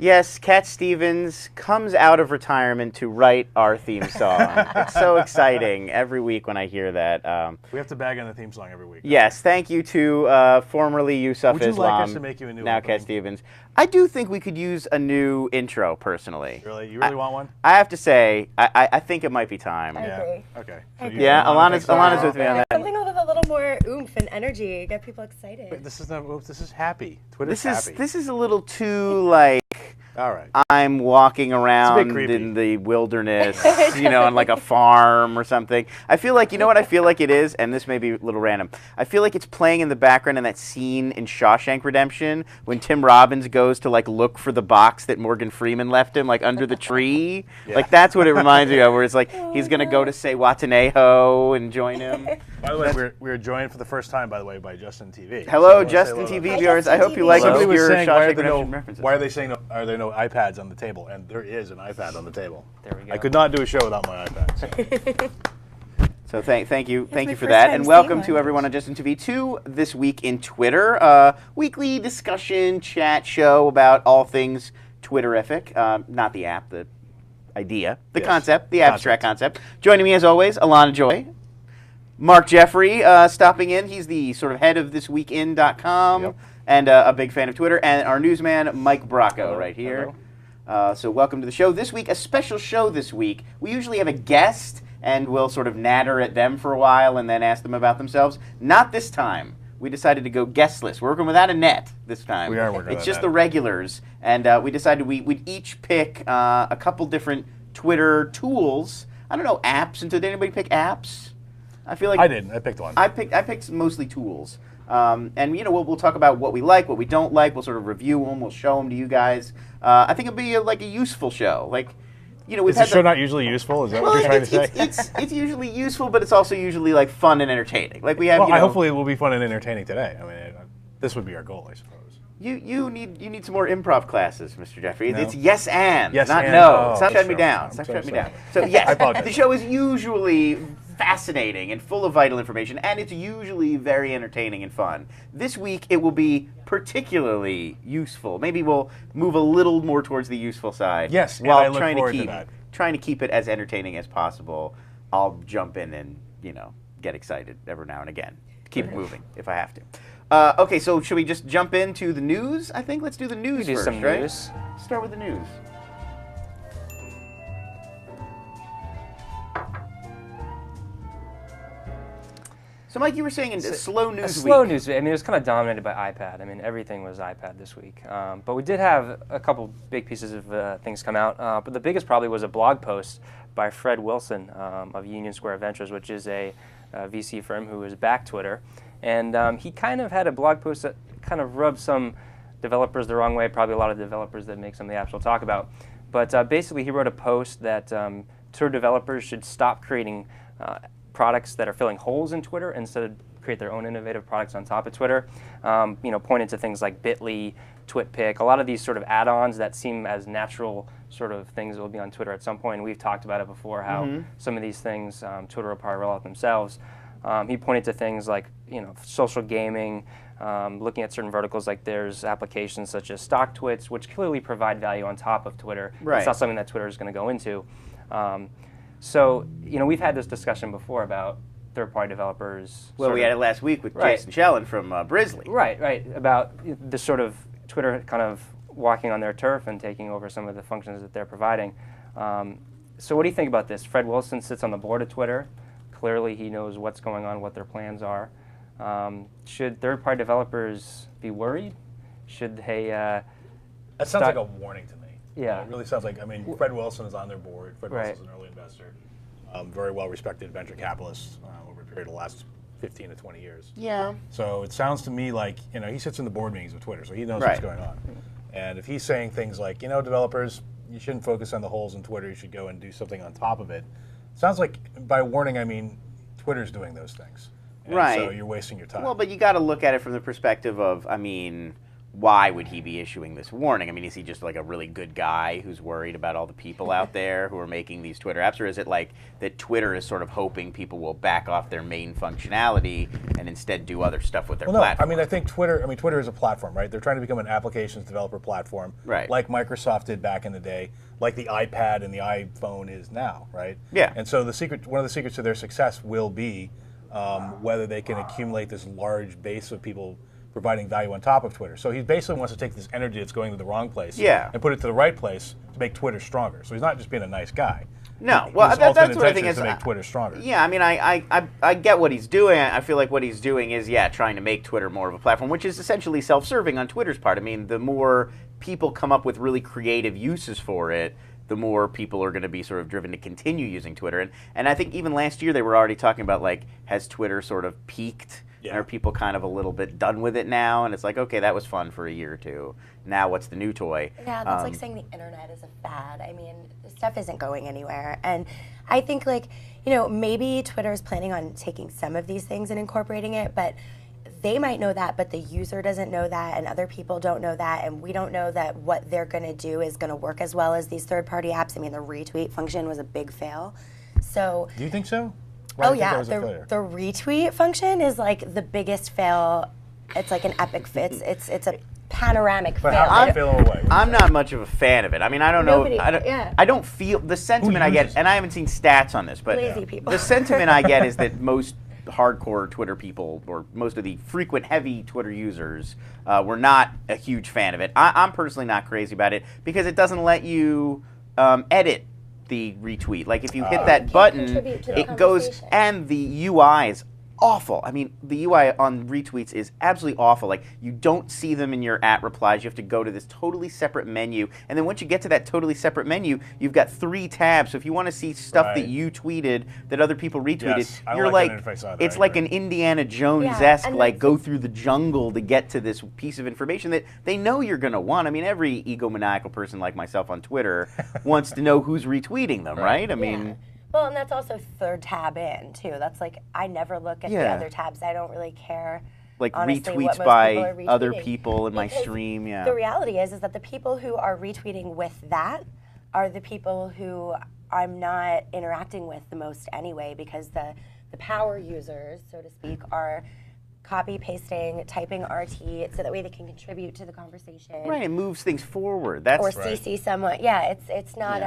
Yes, Cat Stevens comes out of retirement to write our theme song. It's so exciting every week when I hear that. We have to bag on the theme song every week. Yes, thank you to formerly Yusuf Would you Islam, like us to make you a new now opening? Cat Stevens. I do think we could use a new intro, personally. Really? You really want one? I have to say, I think it might be time. I agree. Okay. I agree. Yeah, Alana's Alana's with me on that. Something with a little more oomph and energy, get people excited. This is not. This is happy. Twitter's happy. This is a little too like. All right. I'm walking around creepy. in the wilderness, on like a farm or something. I feel like, you know what I feel like it is? And this may be a little random. I feel like it's playing in the background in that scene in Shawshank Redemption when Tim Robbins goes to like look for the box that Morgan Freeman left him, like under the tree. Yeah. Like that's what it reminds me of, where it's like he's going to go to say Wataneho and join him. By the way, we're joined for the first time, by the way, by Justin TV. Hello, So Justin hello to TV them. viewers. I hope you like Somebody was obscure saying, why Shawshank Redemption are references. they saying, are there no iPads on the table? And there is an iPad on the table. There we go. I could not do a show without my iPad. So thank you my for first that, time and seeing welcome one. to everyone on Justin TV 2 This Week in Twitter, weekly discussion chat show about all things Twitterific, not the app, the idea, the Yes. concept, the abstract concept. Joining me as always, Alana Joy, Mark Jeffrey stopping in. He's the sort of head of thisweekin.com Yep. and a big fan of Twitter, and our newsman Mike Bracco Hello. right here. So welcome to the show. This week, a special show this week. We usually have a guest, and we'll sort of natter at them for a while and then ask them about themselves. Not this time. We decided to go guestless. We're working without a net this time. We are working It's without just a the net. regulars. And we decided we'd each pick a couple different Twitter tools. I don't know, apps. And did anybody pick apps? I feel like I didn't. I picked one. I picked mostly tools. And we'll talk about what we like, what we don't like. We'll sort of review them. We'll show them to you guys. I think it'll be like a useful show. Like, we've Is the show not usually useful? Is that what you're trying to say? it's usually useful, but it's also usually like fun and entertaining. Like we have. Well, hopefully it will be fun and entertaining today. I mean, this would be our goal, I suppose. You need some more improv classes, Mr. Jeffrey. No. It's yes and, Yes not and. no. Oh, It's not shutting me sorry. down. I'm It's not so shutting me down. sorry. So yes, I apologize. the show is usually fascinating and full of vital information, and it's usually very entertaining and fun. This week it will be particularly useful. Maybe we'll move a little more towards the useful side. Yes, and while I look trying forward to to keep that. trying to keep it as entertaining as possible. I'll jump in and get excited every now and again. Keep it moving if I have to. Okay, so should we just jump into the news? I think let's do the news do first, some right? news. Start with the news. So, Mike, you were saying a slow news A slow week. news week. I mean, it was kind of dominated by iPad. I mean, everything was iPad this week. But we did have a couple big pieces of things come out. But the biggest probably was a blog post by Fred Wilson of Union Square Ventures, which is a VC firm who has backed Twitter. And he kind of had a blog post that kind of rubbed some developers the wrong way, probably a lot of developers that make some of the apps we'll talk about. But basically, he wrote a post that Twitter developers should stop creating products that are filling holes in Twitter instead create their own innovative products on top of Twitter. Pointed to things like Bitly, Tweetpsych, a lot of these sort of add-ons that seem as natural sort of things that will be on Twitter at some point. And we've talked about it before, how some of these things Twitter will probably roll out themselves. He pointed to things like social gaming, looking at certain verticals, like there's applications such as stock twits, which clearly provide value on top of Twitter. Right. It's not something that Twitter is going to go into. So, we've had this discussion before about third-party developers. Well, we had it last week with Right. Jason Shellen from Brizzly. Right, about the sort of Twitter kind of walking on their turf and taking over some of the functions that they're providing. So what do you think about this? Fred Wilson sits on the board of Twitter. Clearly he knows what's going on, what their plans are. Should third-party developers be worried? Should they... That sounds like a warning to me. Yeah. It really sounds like, Fred Wilson is on their board. Fred Right. Wilson's an early investor. Very well-respected venture capitalist over a period of the last 15 to 20 years. Yeah. So it sounds to me like, he sits in the board meetings of Twitter, so he knows Right. what's going on. And if he's saying things like, developers, you shouldn't focus on the holes in Twitter, you should go and do something on top of it. Sounds like, by warning, I mean Twitter's doing those things. And Right. so you're wasting your time. Well, but you got to look at it from the perspective of, why would he be issuing this warning? I mean, is he just like a really good guy who's worried about all the people out there who are making these Twitter apps? Or is it like that Twitter is sort of hoping people will back off their main functionality and instead do other stuff with their platform? I mean, I think Twitter is a platform, right? They're trying to become an applications developer platform, right, like Microsoft did back in the day, like the iPad and the iPhone is now, right? Yeah. And so one of the secrets to their success will be whether they can accumulate this large base of people providing value on top of Twitter. So he basically wants to take this energy that's going to the wrong place and put it to the right place to make Twitter stronger. So he's not just being a nice guy. No, well, that's what I think is to make Twitter stronger. Yeah, I mean, I get what he's doing. I feel like what he's doing is, trying to make Twitter more of a platform, which is essentially self-serving on Twitter's part. I mean, the more people come up with really creative uses for it, the more people are going to be sort of driven to continue using Twitter. And I think even last year they were already talking about, like, has Twitter sort of peaked? Yeah. Are people kind of a little bit done with it now? And it's like, okay, that was fun for a year or two. Now what's the new toy? Yeah, that's like saying the internet is a fad. I mean, stuff isn't going anywhere. And I think, like, maybe Twitter is planning on taking some of these things and incorporating it, but they might know that, but the user doesn't know that, and other people don't know that, and we don't know that what they're going to do is going to work as well as these third-party apps. I mean, the retweet function was a big fail. So. Do you think so? Oh yeah, the retweet function is like the biggest fail. It's like an epic fit. It's a panoramic fail. I'm not much of a fan of it. I mean, I don't know. I don't feel the sentiment I get, and I haven't seen stats on this, but lazy people. The sentiment I get is that most hardcore Twitter people, or most of the frequent heavy Twitter users, were not a huge fan of it. I'm personally not crazy about it because it doesn't let you edit the retweet. Like if you hit that button, it goes, and the UI is awful. I mean, the UI on retweets is absolutely awful. Like you don't see them in your @replies. You have to go to this totally separate menu, and then once you get to that totally separate menu, you've got 3 tabs. So if you want to see stuff that you tweeted that other people retweeted, you're like it's like an Indiana Jones-esque, like go through the jungle to get to this piece of information that they know you're going to want. I mean, every egomaniacal person like myself on Twitter wants to know who's retweeting them, right? I mean. Well, and that's also third tab in, too. That's like, I never look at the other tabs. I don't really care, like honestly, retweets by other people in my stream, The reality is that the people who are retweeting with that are the people who I'm not interacting with the most anyway, because the power users, so to speak, are copy, pasting, typing RT, so that way they can contribute to the conversation. Right, it moves things forward. That's or CC someone. Yeah, it's not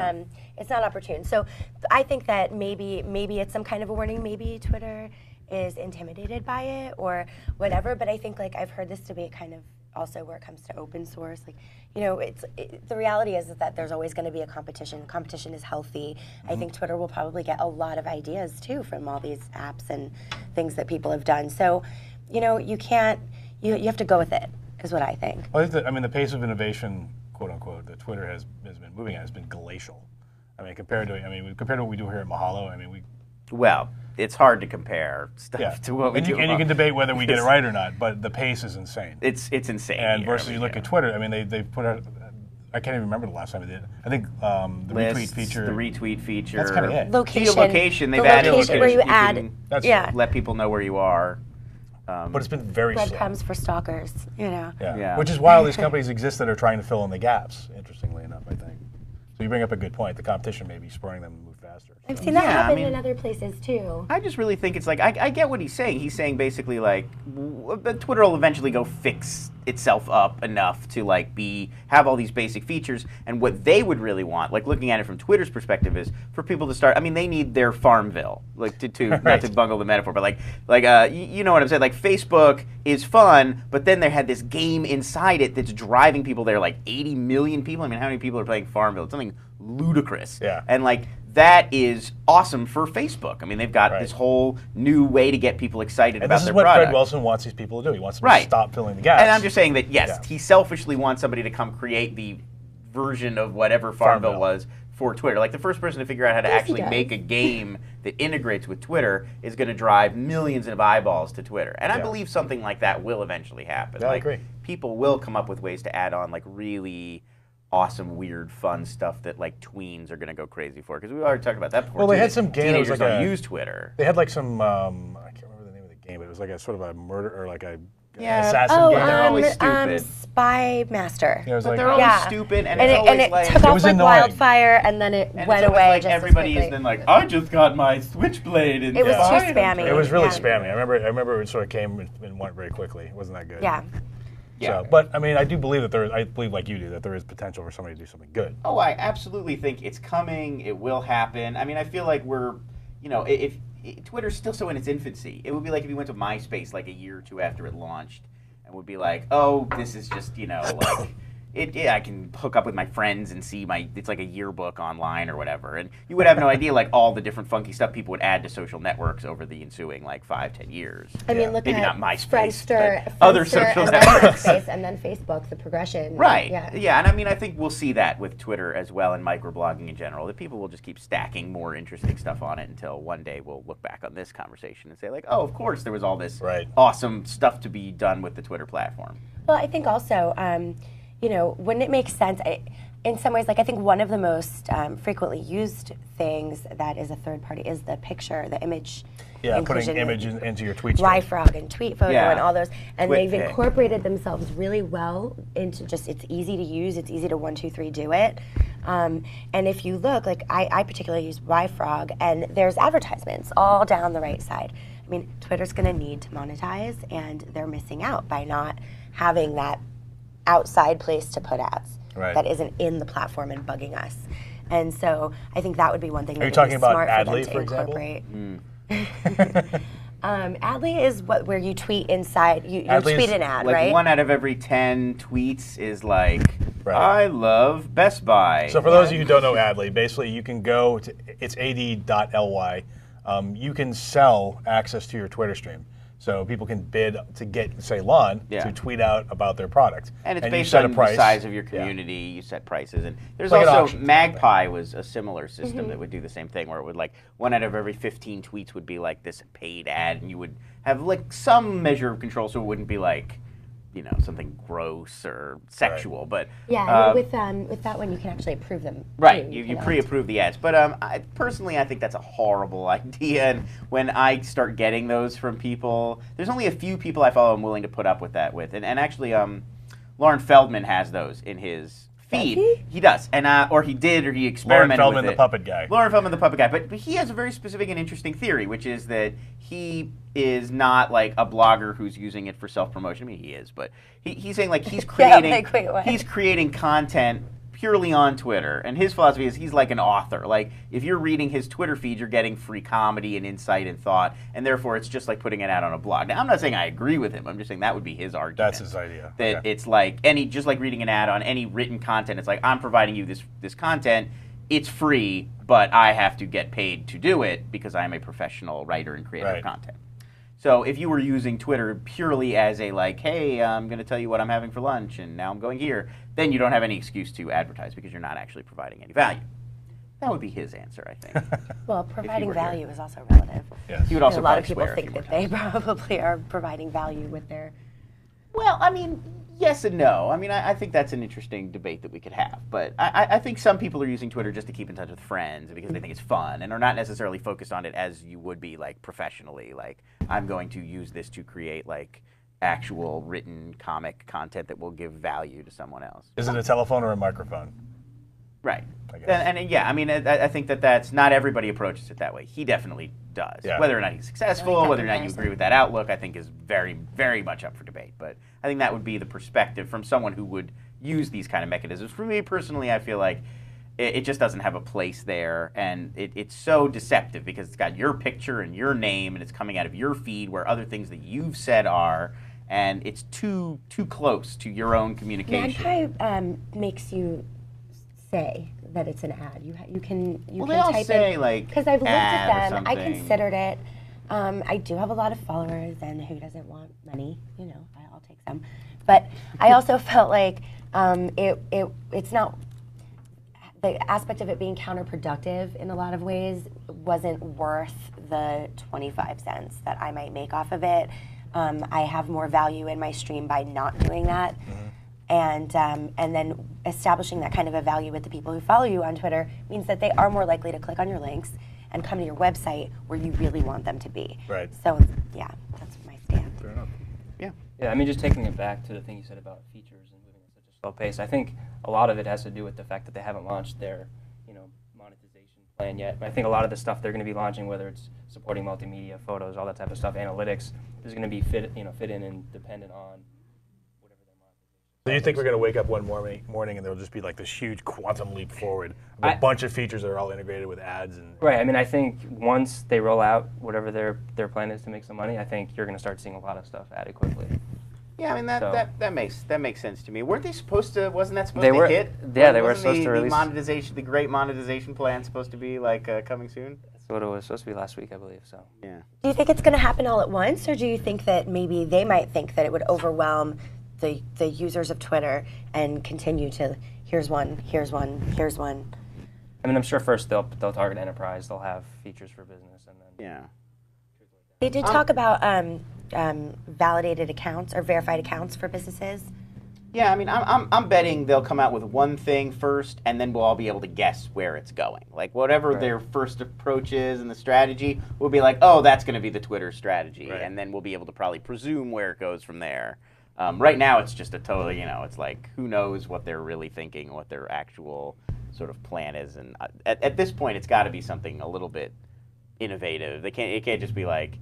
opportune. So I think that maybe it's some kind of a warning. Maybe Twitter is intimidated by it or whatever. But I think, like, I've heard this debate kind of also where it comes to open source. Like, the reality is that there's always going to be a competition. Competition is healthy. I think Twitter will probably get a lot of ideas too from all these apps and things that people have done. So. You can't. You have to go with it, is what I think. Well, I mean, the pace of innovation, quote unquote, that Twitter has been moving at has been glacial. I mean, compared to what we do here at Mahalo. I mean, Well, it's hard to compare stuff to what we do. And you can debate whether we get it right or not, but the pace is insane. It's insane. And versus you look at Twitter. I mean, they've put out. I can't even remember the last time they did it. I think the retweet feature. The retweet feature. That's kind of it. Location. They've added location where you add. Let people know where you are. But it's been very slow. Breadcrumbs for stalkers, Yeah. Which is why all these companies exist that are trying to fill in the gaps, interestingly enough, I think. So you bring up a good point. The competition may be spurring them to move faster. I've seen that happen in other places, too. I just really think it's like, I get what he's saying. He's saying basically, like, Twitter will eventually go fix itself up enough to, like, have all these basic features. And what they would really want, like, looking at it from Twitter's perspective, is for people to start, I mean, they need their Farmville, like, not to bungle the metaphor, but, you know what I'm saying? Like, Facebook is fun, but then they had this game inside it that's driving people there, like 80 million people. I mean, how many people are playing Farmville? It's something ludicrous. Yeah. And, like, that is awesome for Facebook. I mean, they've got this whole new way to get people excited about their product. This is what Fred Wilson wants these people to do. He wants them to stop filling the gaps. And I'm just saying that, yes, he selfishly wants somebody to come create the version of whatever Farmville was for Twitter. Like, the first person to figure out how to actually make a game that integrates with Twitter is going to drive millions of eyeballs to Twitter. And I believe something like that will eventually happen. Yeah, I agree. People will come up with ways to add on, like, really awesome, weird, fun stuff that, like, tweens are going to go crazy for. Because we already talked about that before. Well, they had some games. Teenagers don't use Twitter. They had, like, some, I can't remember the name of the game, but it was like a sort of a murder, or like a assassin game. they're always stupid. Spy Master. Yeah, it was like, they're always stupid, and it's always it like took off like annoying. wildfire, and then it went away. Like just everybody as is then like, I just got my switchblade. And it was too spammy. It was really spammy. I remember it sort of came and went very quickly. It wasn't that good. Yeah. So, but I mean, I do believe that I believe like you do that there is potential for somebody to do something good. Oh, I absolutely think it's coming. It will happen. I mean, I feel like we're, if Twitter's still so in its infancy, it would be like if you went to MySpace like a year or two after it launched, and would be like, oh, this is just like. I can hook up with my friends and see it's like a yearbook online or whatever. And you would have no idea like all the different funky stuff people would add to social networks over the ensuing like 5-10 years. I mean, look maybe at not MySpace, Friendster, other social networks. And then Facebook, the progression. Right. Yeah. And I mean, I think we'll see that with Twitter as well and microblogging in general, that people will just keep stacking more interesting stuff on it until one day we'll look back on this conversation and say like, oh, of course there was all this awesome stuff to be done with the Twitter platform. Well, I think also, wouldn't it make sense? In some ways, like I think one of the most frequently used things that is a third party is the picture, the image. Yeah, putting images into your tweet stream. YFrog and Tweet Photo and all those, and they've TwitPsych. Incorporated themselves really well into just it's easy to use, it's easy to 1, 2, 3 do it. And if you look, like I particularly use YFrog, and there's advertisements all down the right side. I mean, Twitter's going to need to monetize, and they're missing out by not having that outside place to put ads that isn't in the platform and bugging us. And so I think that would be one thing. Are you talking about Adly, for example? Adly is where you tweet inside. You tweet an ad, like right? 1 out of every 10 tweets is like, I love Best Buy. So for those of you who don't know Adly, basically you can go to, it's ad.ly. You can sell access to your Twitter stream. So people can bid to get, say, Lon to tweet out about their product. And it's based on the size of your community. You set prices. And there's like also Magpie was a similar system that would do the same thing, where it would like 1 out of every 15 tweets would be like this paid ad, and you would have like some measure of control, so it wouldn't be like, something gross or sexual. But with that one you can actually approve them. Right, you pre-approve the ads. But I think that's a horrible idea. And when I start getting those from people, there's only a few people I follow I'm willing to put up with that with. And actually, Lauren Feldman has those in his feed. He does, and or he did, or he experimented Lauren Feldman, with the puppet guy. Lauren Feldman, the puppet guy. But he has a very specific and interesting theory, which is that he is not like a blogger who's using it for self-promotion. I mean, he is, but he's saying like he's creating content purely on Twitter, and his philosophy is he's like an author. Like if you're reading his Twitter feed, you're getting free comedy and insight and thought, and therefore it's just like putting it out on a blog. Now I'm not saying I agree with him. I'm just saying that would be his argument. That's his idea. That it's like just like reading an ad on any written content. It's like I'm providing you this content. It's free, but I have to get paid to do it because I'm a professional writer and creator of content. So if you were using Twitter purely as a like, hey, I'm going to tell you what I'm having for lunch, and now I'm going here, then you don't have any excuse to advertise because you're not actually providing any value. That would be his answer, I think. Well, providing value is also relative. Yes. He would also a lot of people think that they probably are providing value with their... Well, I mean, yes and no. I mean, I think that's an interesting debate that we could have. But I think some people are using Twitter just to keep in touch with friends because they think it's fun and are not necessarily focused on it as you would be like professionally. Like, I'm going to use this to create like actual written comic content that will give value to someone else. Is it a telephone or a microphone? Right. And yeah, I mean, I think that's not everybody approaches it that way. He definitely does. Yeah. Whether or not he's successful, whether or not you agree with that outlook, I think is very, very much up for debate. But I think that would be the perspective from someone who would use these kind of mechanisms. For me personally, I feel like it just doesn't have a place there, and it's so deceptive because it's got your picture and your name, and it's coming out of your feed where other things that you've said are, and it's too close to your own communication. Magpie makes you say that it's an ad. You can type say in, like, because I've looked at them. I considered it. I do have a lot of followers, and who doesn't want money? I'll take some. But I also felt like it's not. The aspect of it being counterproductive in a lot of ways wasn't worth the 25 cents that I might make off of it. I have more value in my stream by not doing that. Mm-hmm. And then establishing that kind of a value with the people who follow you on Twitter means that they are more likely to click on your links and come to your website where you really want them to be. Right. So, yeah, that's my stand. Fair enough. Yeah. Yeah, I mean, just taking it back to the thing you said about features and moving at such a slow pace, I think a lot of it has to do with the fact that they haven't launched their, monetization plan yet. I think a lot of the stuff they're going to be launching, whether it's supporting multimedia, photos, all that type of stuff, analytics, is going to be fit in and dependent on whatever their monetization. So you think we're going to wake up one morning and there'll just be like this huge quantum leap forward, a bunch of features that are all integrated with ads and. Right. I mean, I think once they roll out whatever their plan is to make some money, I think you're going to start seeing a lot of stuff added quickly. Yeah, I mean that makes sense to me. Weren't they supposed to? Wasn't that supposed They to were, hit? yeah, they were supposed to release. The great monetization plan supposed to be like coming soon. That's what it was supposed to be last week, I believe. So. Yeah. Do you think it's going to happen all at once, or do you think that maybe they might think that it would overwhelm the users of Twitter and continue to here's one. I mean, I'm sure first they'll target enterprise. They'll have features for business, and then. Yeah. They did talk about validated accounts or verified accounts for businesses. Yeah, I mean, I'm betting they'll come out with one thing first, and then we'll all be able to guess where it's going. Like whatever their first approach is and the strategy, we'll be like, oh, that's going to be the Twitter strategy, and then we'll be able to probably presume where it goes from there. Right now, it's just a totally, it's like who knows what they're really thinking, what their actual sort of plan is, and at this point, it's got to be something a little bit innovative. It can't just be like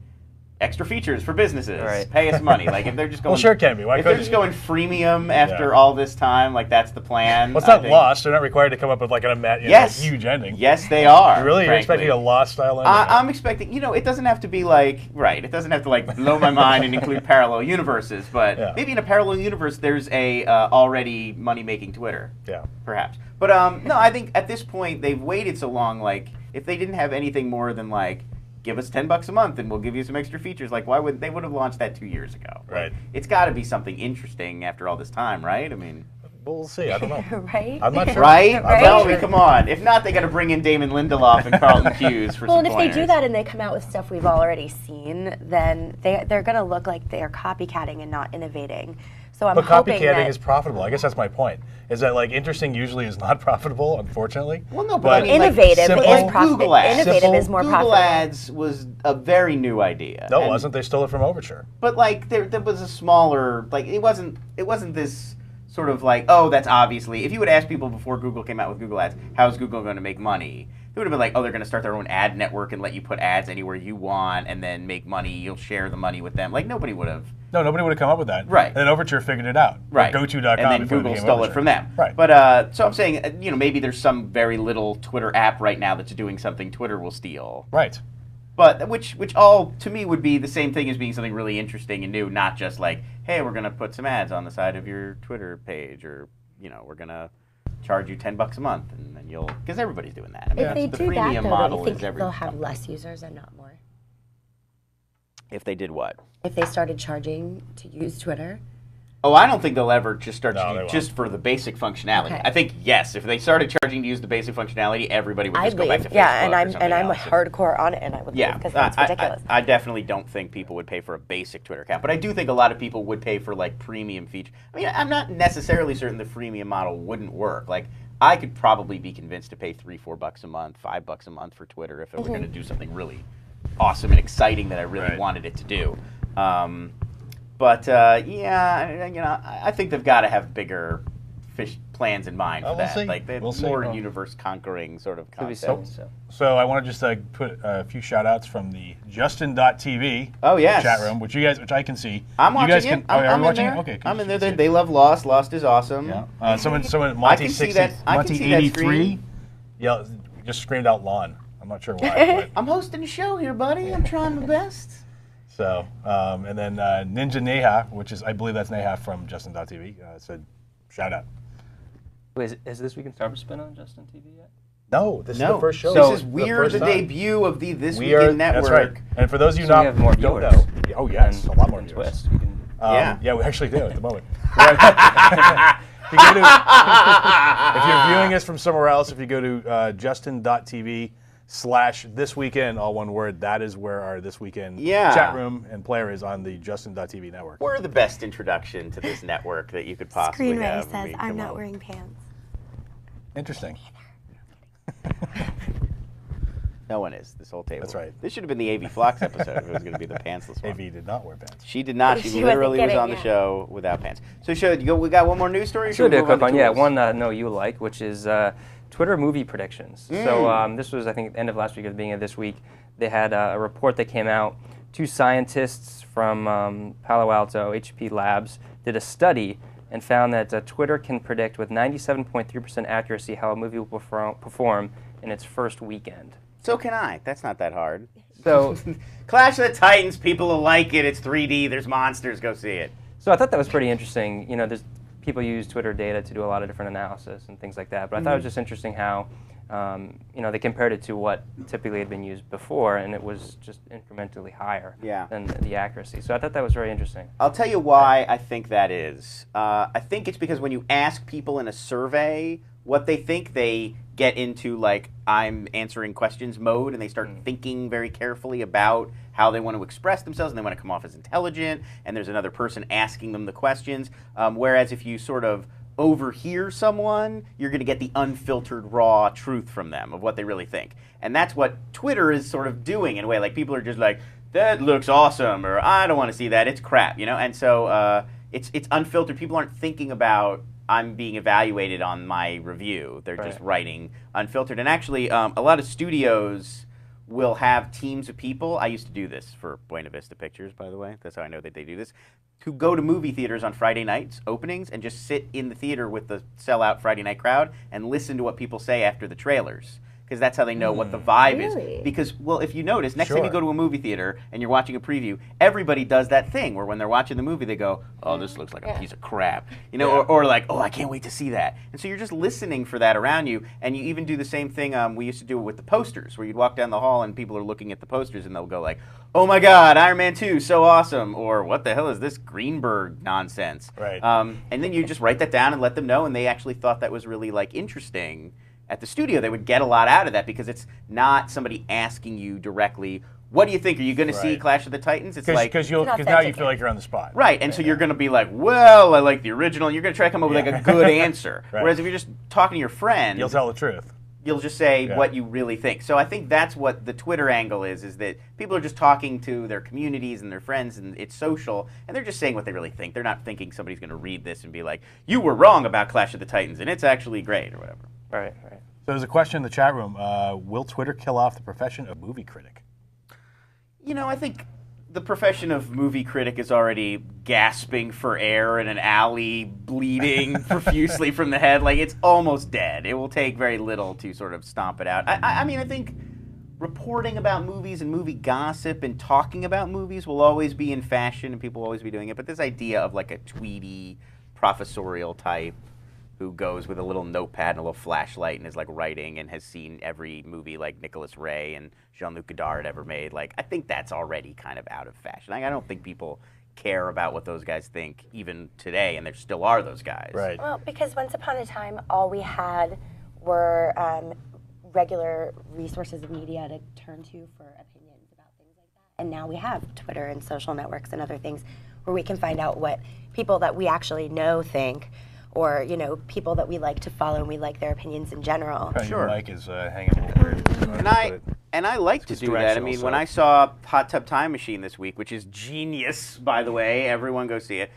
extra features for businesses. Right. Pay us money. Like if they're just going. Well, sure it can be. Why if they're just going freemium after all this time, like that's the plan. Well, it's not Lost. They're not required to come up with like a huge ending. Yes, they are. Really, you're expecting a Lost style ending? I'm expecting. It doesn't have to be like It doesn't have to like blow my mind and include parallel universes. But maybe in a parallel universe, there's a already money making Twitter. Yeah. Perhaps. But no, I think at this point they've waited so long. Like if they didn't have anything more than like, give us $10 a month and we'll give you some extra features. Like, why would they would have launched that 2 years ago? Right. Like, it's got to be something interesting after all this time, right? I mean, we'll see. I don't know. Right? I'm not sure. Right? Right? Tell me, come on. If not, they got to bring in Damon Lindelof and Carlton Hughes for some Well, and if pointers. they do that and they come out with stuff we've already seen, then they're going to look like they're copycatting and not innovating. So I'm hoping copycatting is profitable. I guess that's my point. Is that like interesting usually is not profitable, unfortunately. Well, no, but I mean, innovative like, is profitable. Google Ads. Innovative is more Google profitable. Ads was a very new idea. No, it wasn't. They stole it from Overture. But like there was a smaller it wasn't this sort of like, oh, that's obviously, if you would ask people before Google came out with Google Ads, how is Google going to make money? It would have been like, oh, they're going to start their own ad network and let you put ads anywhere you want and then make money. You'll share the money with them. Like nobody would have. No, nobody would have come up with that. Right. And then Overture figured it out. Right. GoTo.com. And then Google stole it from them. Right. But so I'm saying, maybe there's some very little Twitter app right now that's doing something Twitter will steal. Right. But which all to me would be the same thing as being something really interesting and new, not just like, hey, we're going to put some ads on the side of your Twitter page, or we're going to charge you $10 a month, and then you'll, because everybody's doing that. I mean, If they the do freemium that, though, model don't you is think they'll have everything. less users and not more? If they did what? If they started charging to use Twitter? Oh, I don't think they'll ever just start No, they charging won't. just for the basic functionality. Okay. I think yes, if they started charging to use the basic functionality, everybody would I'd just go back leave. to Facebook Yeah, and or I'm something else. hardcore on it, and I would leave because that's ridiculous. I definitely don't think people would pay for a basic Twitter account, but I do think a lot of people would pay for like premium feature. I mean, I'm not necessarily certain the freemium model wouldn't work. Like, I could probably be convinced to pay $3-4 a month, $5 a month for Twitter if it were going to do something really awesome and exciting that I really wanted it to do. But I think they've got to have bigger plans in mind for we'll that. see. Like We'll see. more universe-conquering sort of Could be concept. so. So I want to just put a few shout-outs from the Justin.tv chat room, which I can see. I'm watching you guys it. Can, I'm in watching there. it? Okay, I'm in there. They love Lost. Lost is awesome. Yeah. Someone I can see that. I can see that Monty83 screen. just screamed out lawn. I'm not sure why. I'm hosting a show here, buddy. I'm trying my best. So, and then Ninja Neha, which is, I believe that's Neha from Justin.tv, said, shout out. Wait, is This Week in Startups been on Justin TV yet? No, this is the first show. This is We're the debut of the This Weekend Network. That's right. And for those of you So we have more don't viewers know, oh yes, a lot more than viewers. Twist. We can, Yeah, we actually do at the moment. If you're viewing us from somewhere else, if you go to justin.tv/this weekend, all one word, that is where our This Weekend chat room and player is on the justin.tv network. We're the best introduction to this network that you could possibly Screen Ray have. says, I'm not wearing pants. Interesting. No one is. This whole table. That's right. This should have been the AV Flocks episode if it was going to be the pantsless one. AV did not wear pants. She did not. She literally was on the show without pants. So, we got one more news story? Should do a quick one. Yeah, one no you like, which is Twitter movie predictions. So this was, I think, end of last week or the beginning of this week. They had a report that came out. 2 scientists from Palo Alto, HP Labs, did a study and found that Twitter can predict with 97.3% accuracy how a movie will perform in its first weekend. So can I. That's not that hard. So, Clash of the Titans, people will like it. It's 3D. There's monsters. Go see it. So I thought that was pretty interesting. You know, there's people use Twitter data to do a lot of different analysis and things like that. But I thought it was just interesting how, you know, they compared it to what typically had been used before, and it was just incrementally higher than the accuracy. So I thought that was very interesting. I'll tell you why I think that is. I think it's because when you ask people in a survey what they think, they get into like I'm answering questions mode, and they start thinking very carefully about how they want to express themselves, and they want to come off as intelligent, and there's another person asking them the questions. Whereas if you sort of overhear someone, you're going to get the unfiltered, raw truth from them of what they really think. And that's what Twitter is sort of doing in a way. Like, people are just like, that looks awesome, or I don't want to see that, it's crap, you know? And so it's unfiltered. People aren't thinking about, I'm being evaluated on my review. They're just writing unfiltered. And actually, a lot of studios will have teams of people. I used to do this for Buena Vista Pictures, by the way. That's how I know that they do this. Who go to movie theaters on Friday nights, openings, and just sit in the theater with the sellout Friday night crowd and listen to what people say after the trailers. Because that's how they know what the vibe is. Because, well, if you notice, next time you go to a movie theater and you're watching a preview, everybody does that thing where when they're watching the movie, they go, oh, this looks like a piece of crap. You know, or like, oh, I can't wait to see that. And so you're just listening for that around you. And you even do the same thing, we used to do it with the posters, where you'd walk down the hall and people are looking at the posters and they'll go like, oh my God, Iron Man 2, so awesome. Or what the hell is this Greenberg nonsense? Right. And then you just write that down and let them know, and they actually thought that was really like interesting. At the studio, they would get a lot out of that because it's not somebody asking you directly, what do you think? Are you going to see Clash of the Titans? It's like, because now you feel like you're on the spot. Right, and so you're going to be like, well, I like the original, and you're going to try to come up with like a good answer. Whereas if you're just talking to your friend, you'll tell the truth. You'll just say what you really think. So I think that's what the Twitter angle is that people are just talking to their communities and their friends, and it's social, and they're just saying what they really think. They're not thinking somebody's going to read this and be like, you were wrong about Clash of the Titans, and it's actually great, or whatever. Right. So there's a question in the chat room. Will Twitter kill off the profession of movie critic? You know, I think the profession of movie critic is already gasping for air in an alley, bleeding profusely from the head. Like, it's almost dead. It will take very little to sort of stomp it out. I mean, I think reporting about movies and movie gossip and talking about movies will always be in fashion, and people will always be doing it. But this idea of like a tweety, professorial type who goes with a little notepad and a little flashlight and is like writing and has seen every movie like Nicholas Ray and Jean-Luc Godard ever made, like, I think that's already kind of out of fashion. I don't think people care about what those guys think even today, and there still are those guys. Right. Well, because once upon a time, all we had were regular resources of media to turn to for opinions about things like that. And now we have Twitter and social networks and other things where we can find out what people that we actually know think, or, you know, people that we like to follow and we like their opinions in general. Your mic is hanging a little weird. And I like to do that. I mean, when I saw Hot Tub Time Machine this week, which is genius, by the way, everyone go see it,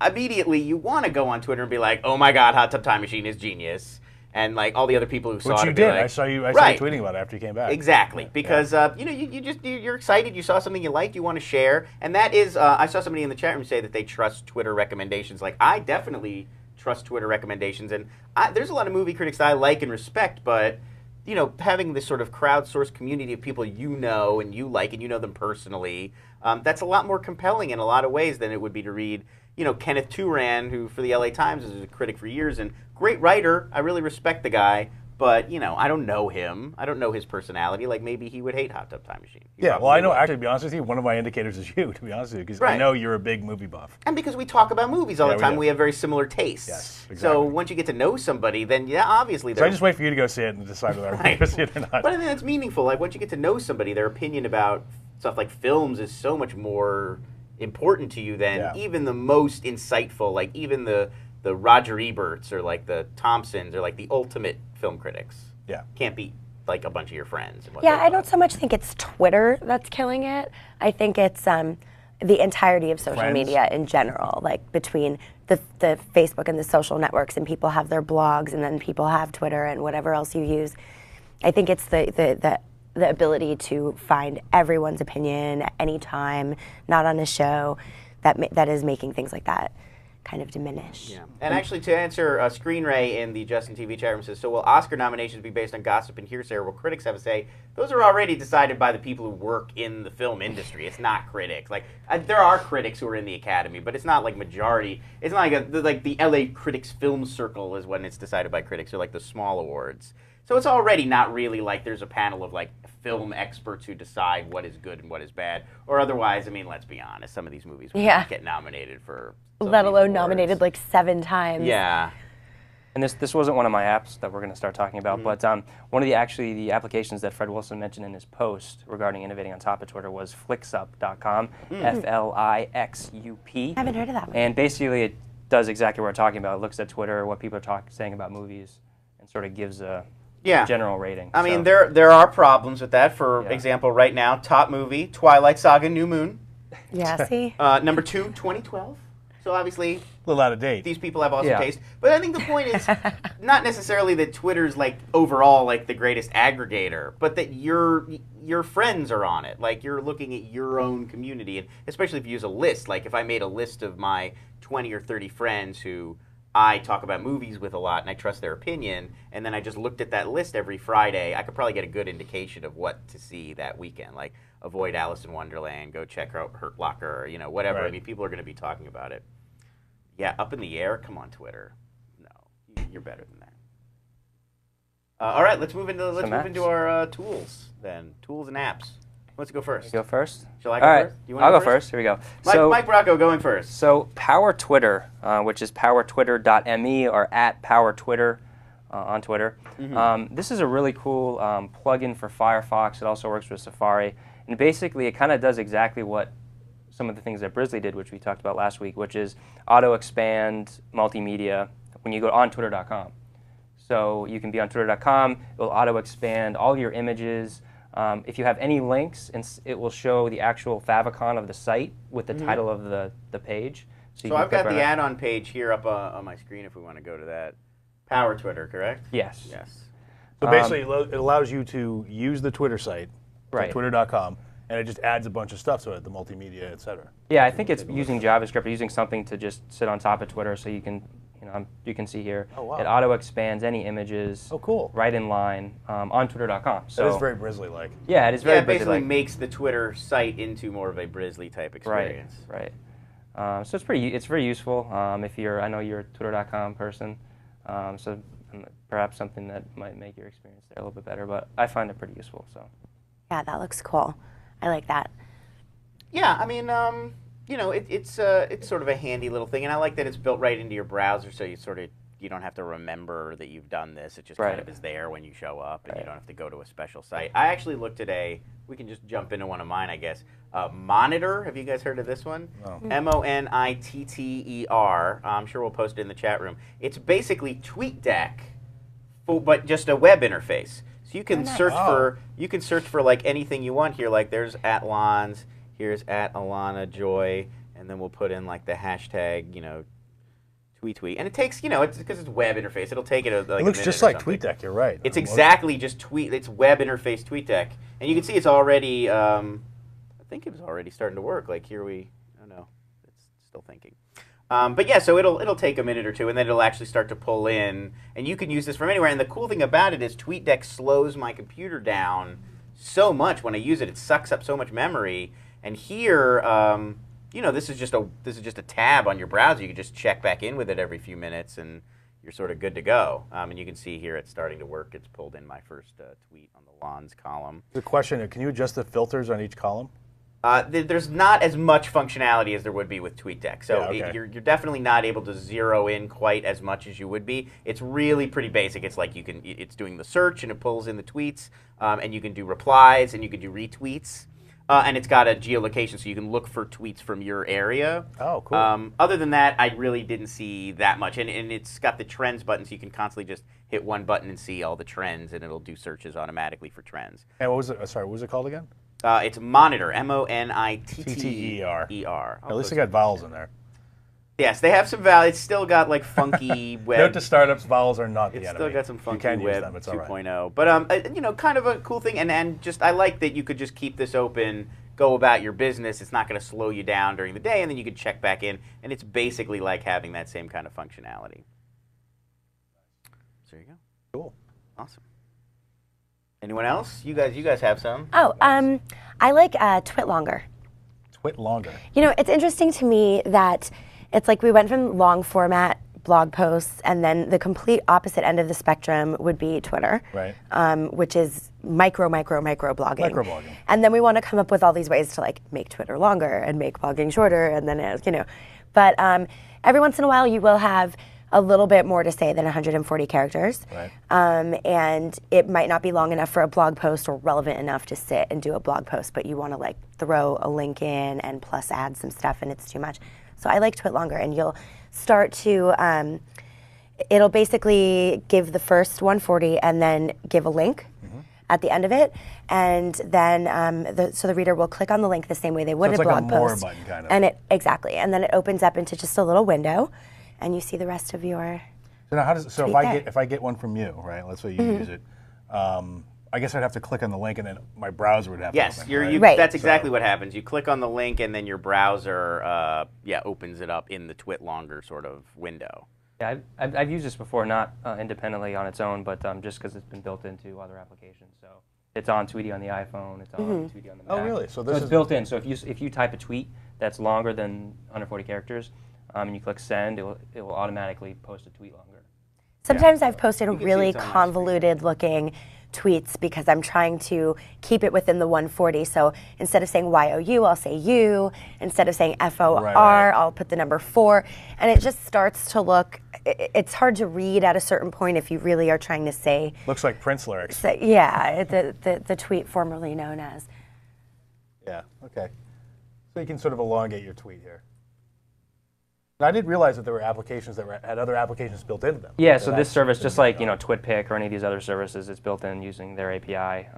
immediately you want to go on Twitter and be like, oh my God, Hot Tub Time Machine is genius. And like all the other people who saw it. Which you did. Like, I saw you tweeting about it after you came back. Exactly. Because, you know, you're excited. You saw something you liked. You want to share. And that is, I saw somebody in the chat room say that they trust Twitter recommendations. Like, I definitely trust Twitter recommendations, and there's a lot of movie critics that I like and respect, but you know, having this sort of crowdsourced community of people you know and you like and you know them personally, that's a lot more compelling in a lot of ways than it would be to read, you know, Kenneth Turan, who for the LA Times is a critic for years and great writer. I really respect the guy, but you know, I don't know him. I don't know his personality. Like, maybe he would hate Hot Tub Time Machine. Yeah, well, I know, actually, to be honest with you, one of my indicators is you, to be honest with you, because I know you're a big movie buff. And because we talk about movies all the time, we have very similar tastes. Yes, exactly. So once you get to know somebody, then obviously So I just wait for you to go see it and decide whether I'm going to see it or not. But I think that's meaningful. Like, once you get to know somebody, their opinion about stuff like films is so much more important to you than even the most insightful, like even the Roger Eberts or like the Thompsons or like the ultimate film critics. Yeah. Can't beat. like a bunch of your friends. And what Yeah, I don't so much think it's Twitter that's killing it. I think it's the entirety of social media in general, like between the Facebook and the social networks, and people have their blogs, and then people have Twitter and whatever else you use. I think it's the ability to find everyone's opinion at any time, not on a show, that is making things like that kind of diminish. Yeah. And actually, to answer Screen Ray in the Justin TV chat room says, so will Oscar nominations be based on gossip and hearsay, or will critics have a say? Those are already decided by the people who work in the film industry. It's not critics. Like there are critics who are in the Academy, but it's not like majority. It's not like the LA Critics Film Circle is when it's decided by critics, or like the small awards. So it's already not really like there's a panel of like film experts who decide what is good and what is bad. Or otherwise, I mean, let's be honest, some of these movies would not get nominated for let alone nominated like 7 times. Yeah. And this wasn't one of my apps that we're going to start talking about, but one of the applications that Fred Wilson mentioned in his post regarding innovating on top of Twitter was Flixup.com, Flixup. I haven't heard of that one. And basically it does exactly what we're talking about. It looks at Twitter, what people are saying about movies, and sort of gives a general rating. I mean, there are problems with that. For example, right now, top movie, Twilight Saga, New Moon. Yeah, see? Number 2, 2012. So obviously, a little out of date. These people have awesome taste. But I think the point is not necessarily that Twitter's like overall like the greatest aggregator, but that your friends are on it. Like you're looking at your own community, and especially if you use a list. Like if I made a list of my 20 or 30 friends who I talk about movies with a lot and I trust their opinion, and then I just looked at that list every Friday, I could probably get a good indication of what to see that weekend. Like avoid Alice in Wonderland, go check out Hurt Locker, you know, whatever. Right. I mean, people are going to be talking about it. Yeah, Up in the Air? Come on, Twitter. No, you're better than that. All right, let's move into our tools then. Tools and apps. Let's go first. You go first? Shall I go first? You want I'll go first. Here we go. Mike Bracco going first. So Power Twitter, which is powertwitter.me or at PowerTwitter on Twitter. This is a really cool plugin for Firefox. It also works with Safari. And basically, it kind of does exactly what some of the things that Brisley did, which we talked about last week, which is auto-expand multimedia when you go on Twitter.com. So you can be on Twitter.com, it will auto-expand all your images. If you have any links, it will show the actual favicon of the site with the title of the page. So I've got the add-on page here up on my screen if we want to go to that. Power Twitter, correct? Yes. Yes. So basically, it allows you to use the Twitter site, right. Twitter.com, and it just adds a bunch of stuff to it, the multimedia, et cetera. Yeah, I think it's using JavaScript or using something to just sit on top of Twitter, so you can, you can see here. Oh, wow. It auto expands any images. Oh, cool. Right in line on Twitter.com. So that is very Brisley-like. Yeah, it is very Brisley-like. It basically Brisley-like. makes the Twitter site into more of a Brisley type experience. Right. So it's very useful. If I know you're a Twitter.com person, so perhaps something that might make your experience there a little bit better. But I find it pretty useful. So. Yeah, that looks cool. I like that. Yeah, I mean, it's sort of a handy little thing, and I like that it's built right into your browser, so you don't have to remember that you've done this. It just kind of is there when you show up, and you don't have to go to a special site. I actually looked at we can just jump into one of mine, I guess. Monitter. Have you guys heard of this one? No. Monitter. I'm sure we'll post it in the chat room. It's basically TweetDeck, but just a web interface. So you can search for like anything you want here. Like there's @Lons, here's @Alana Joy, and then we'll put in like the hashtag, TweetTweet. And it takes, it's because it's web interface. It'll take it like it looks just like TweetDeck. You're right. It's exactly just it's web interface TweetDeck, and you can see it's already. I think it was already starting to work. Like here I don't know, it's still thinking. But yeah, so it'll take a minute or two, and then it'll actually start to pull in, and you can use this from anywhere. And the cool thing about it is TweetDeck slows my computer down so much when I use it. It sucks up so much memory. And here, this is just a tab on your browser. You can just check back in with it every few minutes, and you're sort of good to go. And you can see here it's starting to work. It's pulled in my first tweet on the Lons column. The question: can you adjust the filters on each column? There's not as much functionality as there would be with TweetDeck. So you're definitely not able to zero in quite as much as you would be. It's really pretty basic. It's like it's doing the search and it pulls in the tweets, and you can do replies and you can do retweets. And it's got a geolocation, so you can look for tweets from your area. Oh, cool. Other than that, I really didn't see that much. And it's got the trends button, so you can constantly just hit one button and see all the trends, and it'll do searches automatically for trends. And what was it? Sorry, what was it called again? It's Monitter, Monitter. At least they got vowels in there. Yes, they have some vowels. It's still got like funky web. Note to startups, vowels are not the enemy. It's still got some funky web web them, it's 2.0. But you know, kind of a cool thing, and just I like that you could just keep this open, go about your business. It's not going to slow you down during the day, and then you could check back in, and it's basically like having that same kind of functionality. So there you go. Cool. Awesome. Anyone else? You guys have some? Oh, I like TwitLonger. TwitLonger. You know, it's interesting to me that it's like we went from long format blog posts, and then the complete opposite end of the spectrum would be Twitter, right? Which is micro blogging. Microblogging. And then we want to come up with all these ways to like make Twitter longer and make blogging shorter, and then you know, but every once in a while you will have a little bit more to say than 140 characters, right? And it might not be long enough for a blog post or relevant enough to sit and do a blog post, but you want to like throw a link in and plus add some stuff, and it's too much. So I like TwitLonger, and you'll start to, it'll basically give the first 140 and then give a link at the end of it, and then so the reader will click on the link the same way they would a blog like a more post. Button, kind of. And exactly, and then it opens up into just a little window, and you see the rest of your. So now, if I get one from you, right? Let's say you use it. I guess I'd have to click on the link, and then my browser would have to open. Right. That's exactly what happens. You click on the link, and then your browser opens it up in the TwitLonger sort of window. Yeah, I've used this before, not independently on its own, but just because it's been built into other applications. So it's on Tweetie on the iPhone, it's on Tweetie on the Mac. Oh, really? So this is built in. So if you type a tweet that's longer than 140 characters, and you click send, it will automatically post a tweet longer. Sometimes I've posted really convoluted looking tweets because I'm trying to keep it within the 140. So instead of saying YOU, I'll say you. Instead of saying FOR, I'll put the number 4. And it just starts to look, it's hard to read at a certain point if you really are trying to say. Looks like Prince lyrics. The tweet formerly known as. Yeah, okay. So you can sort of elongate your tweet here. I didn't realize that there were applications that had other applications built into them. Yeah, so this service, just like Twitpic or any of these other services, it's built in using their API.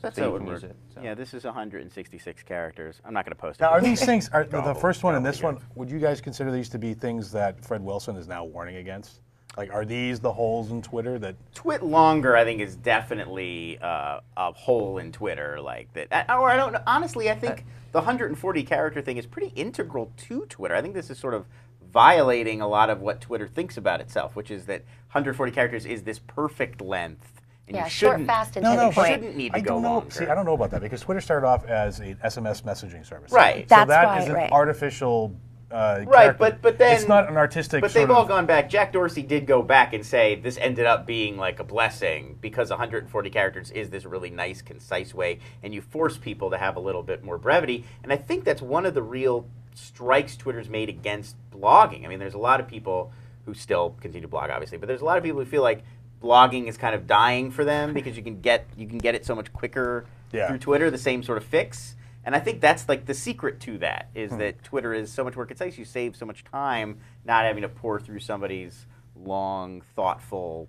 That's so how you can use it. So. Yeah, this is 166 characters. I'm not going to post it. Now, are these things, the first one and this one, would you guys consider these to be things that Fred Wilson is now warning against? Like, are these the holes in Twitter that... TwitLonger, I think, is definitely a hole in Twitter like that. Or I don't know. Honestly, I think the 140 character thing is pretty integral to Twitter. I think this is sort of violating a lot of what Twitter thinks about itself, which is that 140 characters is this perfect length. And you short, fast, and to the point. Shouldn't need to go longer. See, I don't know about that, because Twitter started off as an SMS messaging service. Right. So that is an artificial right, but then it's not an artistic. But they've all gone back. Jack Dorsey did go back and say this ended up being like a blessing because 140 characters is this really nice, concise way, and you force people to have a little bit more brevity. And I think that's one of the real strikes Twitter's made against blogging. I mean, there's a lot of people who still continue to blog, obviously, but there's a lot of people who feel like blogging is kind of dying for them because you can get it so much quicker through Twitter, the same sort of fix. And I think that's like the secret to that is that Twitter is so much more concise. You save so much time not having to pour through somebody's long, thoughtful,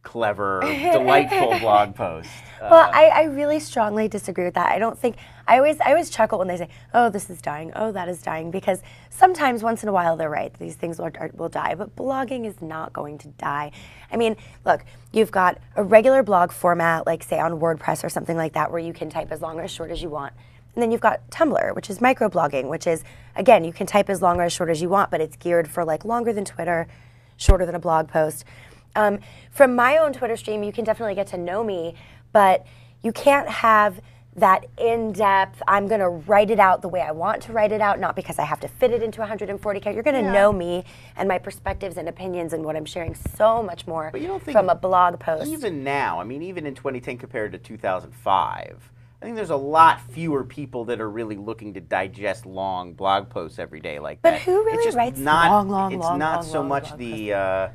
clever, delightful blog post. Well, I really strongly disagree with that. I don't think I always chuckle when they say, "Oh, this is dying. Oh, that is dying," because sometimes once in a while they're right. These things will die, but blogging is not going to die. I mean, look, you've got a regular blog format, like say on WordPress or something like that, where you can type as long or as short as you want. And then you've got Tumblr, which is microblogging, which is, again, you can type as long or as short as you want, but it's geared for like longer than Twitter, shorter than a blog post. From my own Twitter stream, you can definitely get to know me, but you can't have that in-depth, I'm going to write it out the way I want to write it out, not because I have to fit it into 140 characters. You're going to know me and my perspectives and opinions and what I'm sharing so much more from a blog post. Even now, I mean, even in 2010 compared to 2005, I think there's a lot fewer people that are really looking to digest long blog posts every day like that. But who really writes long It's not so much the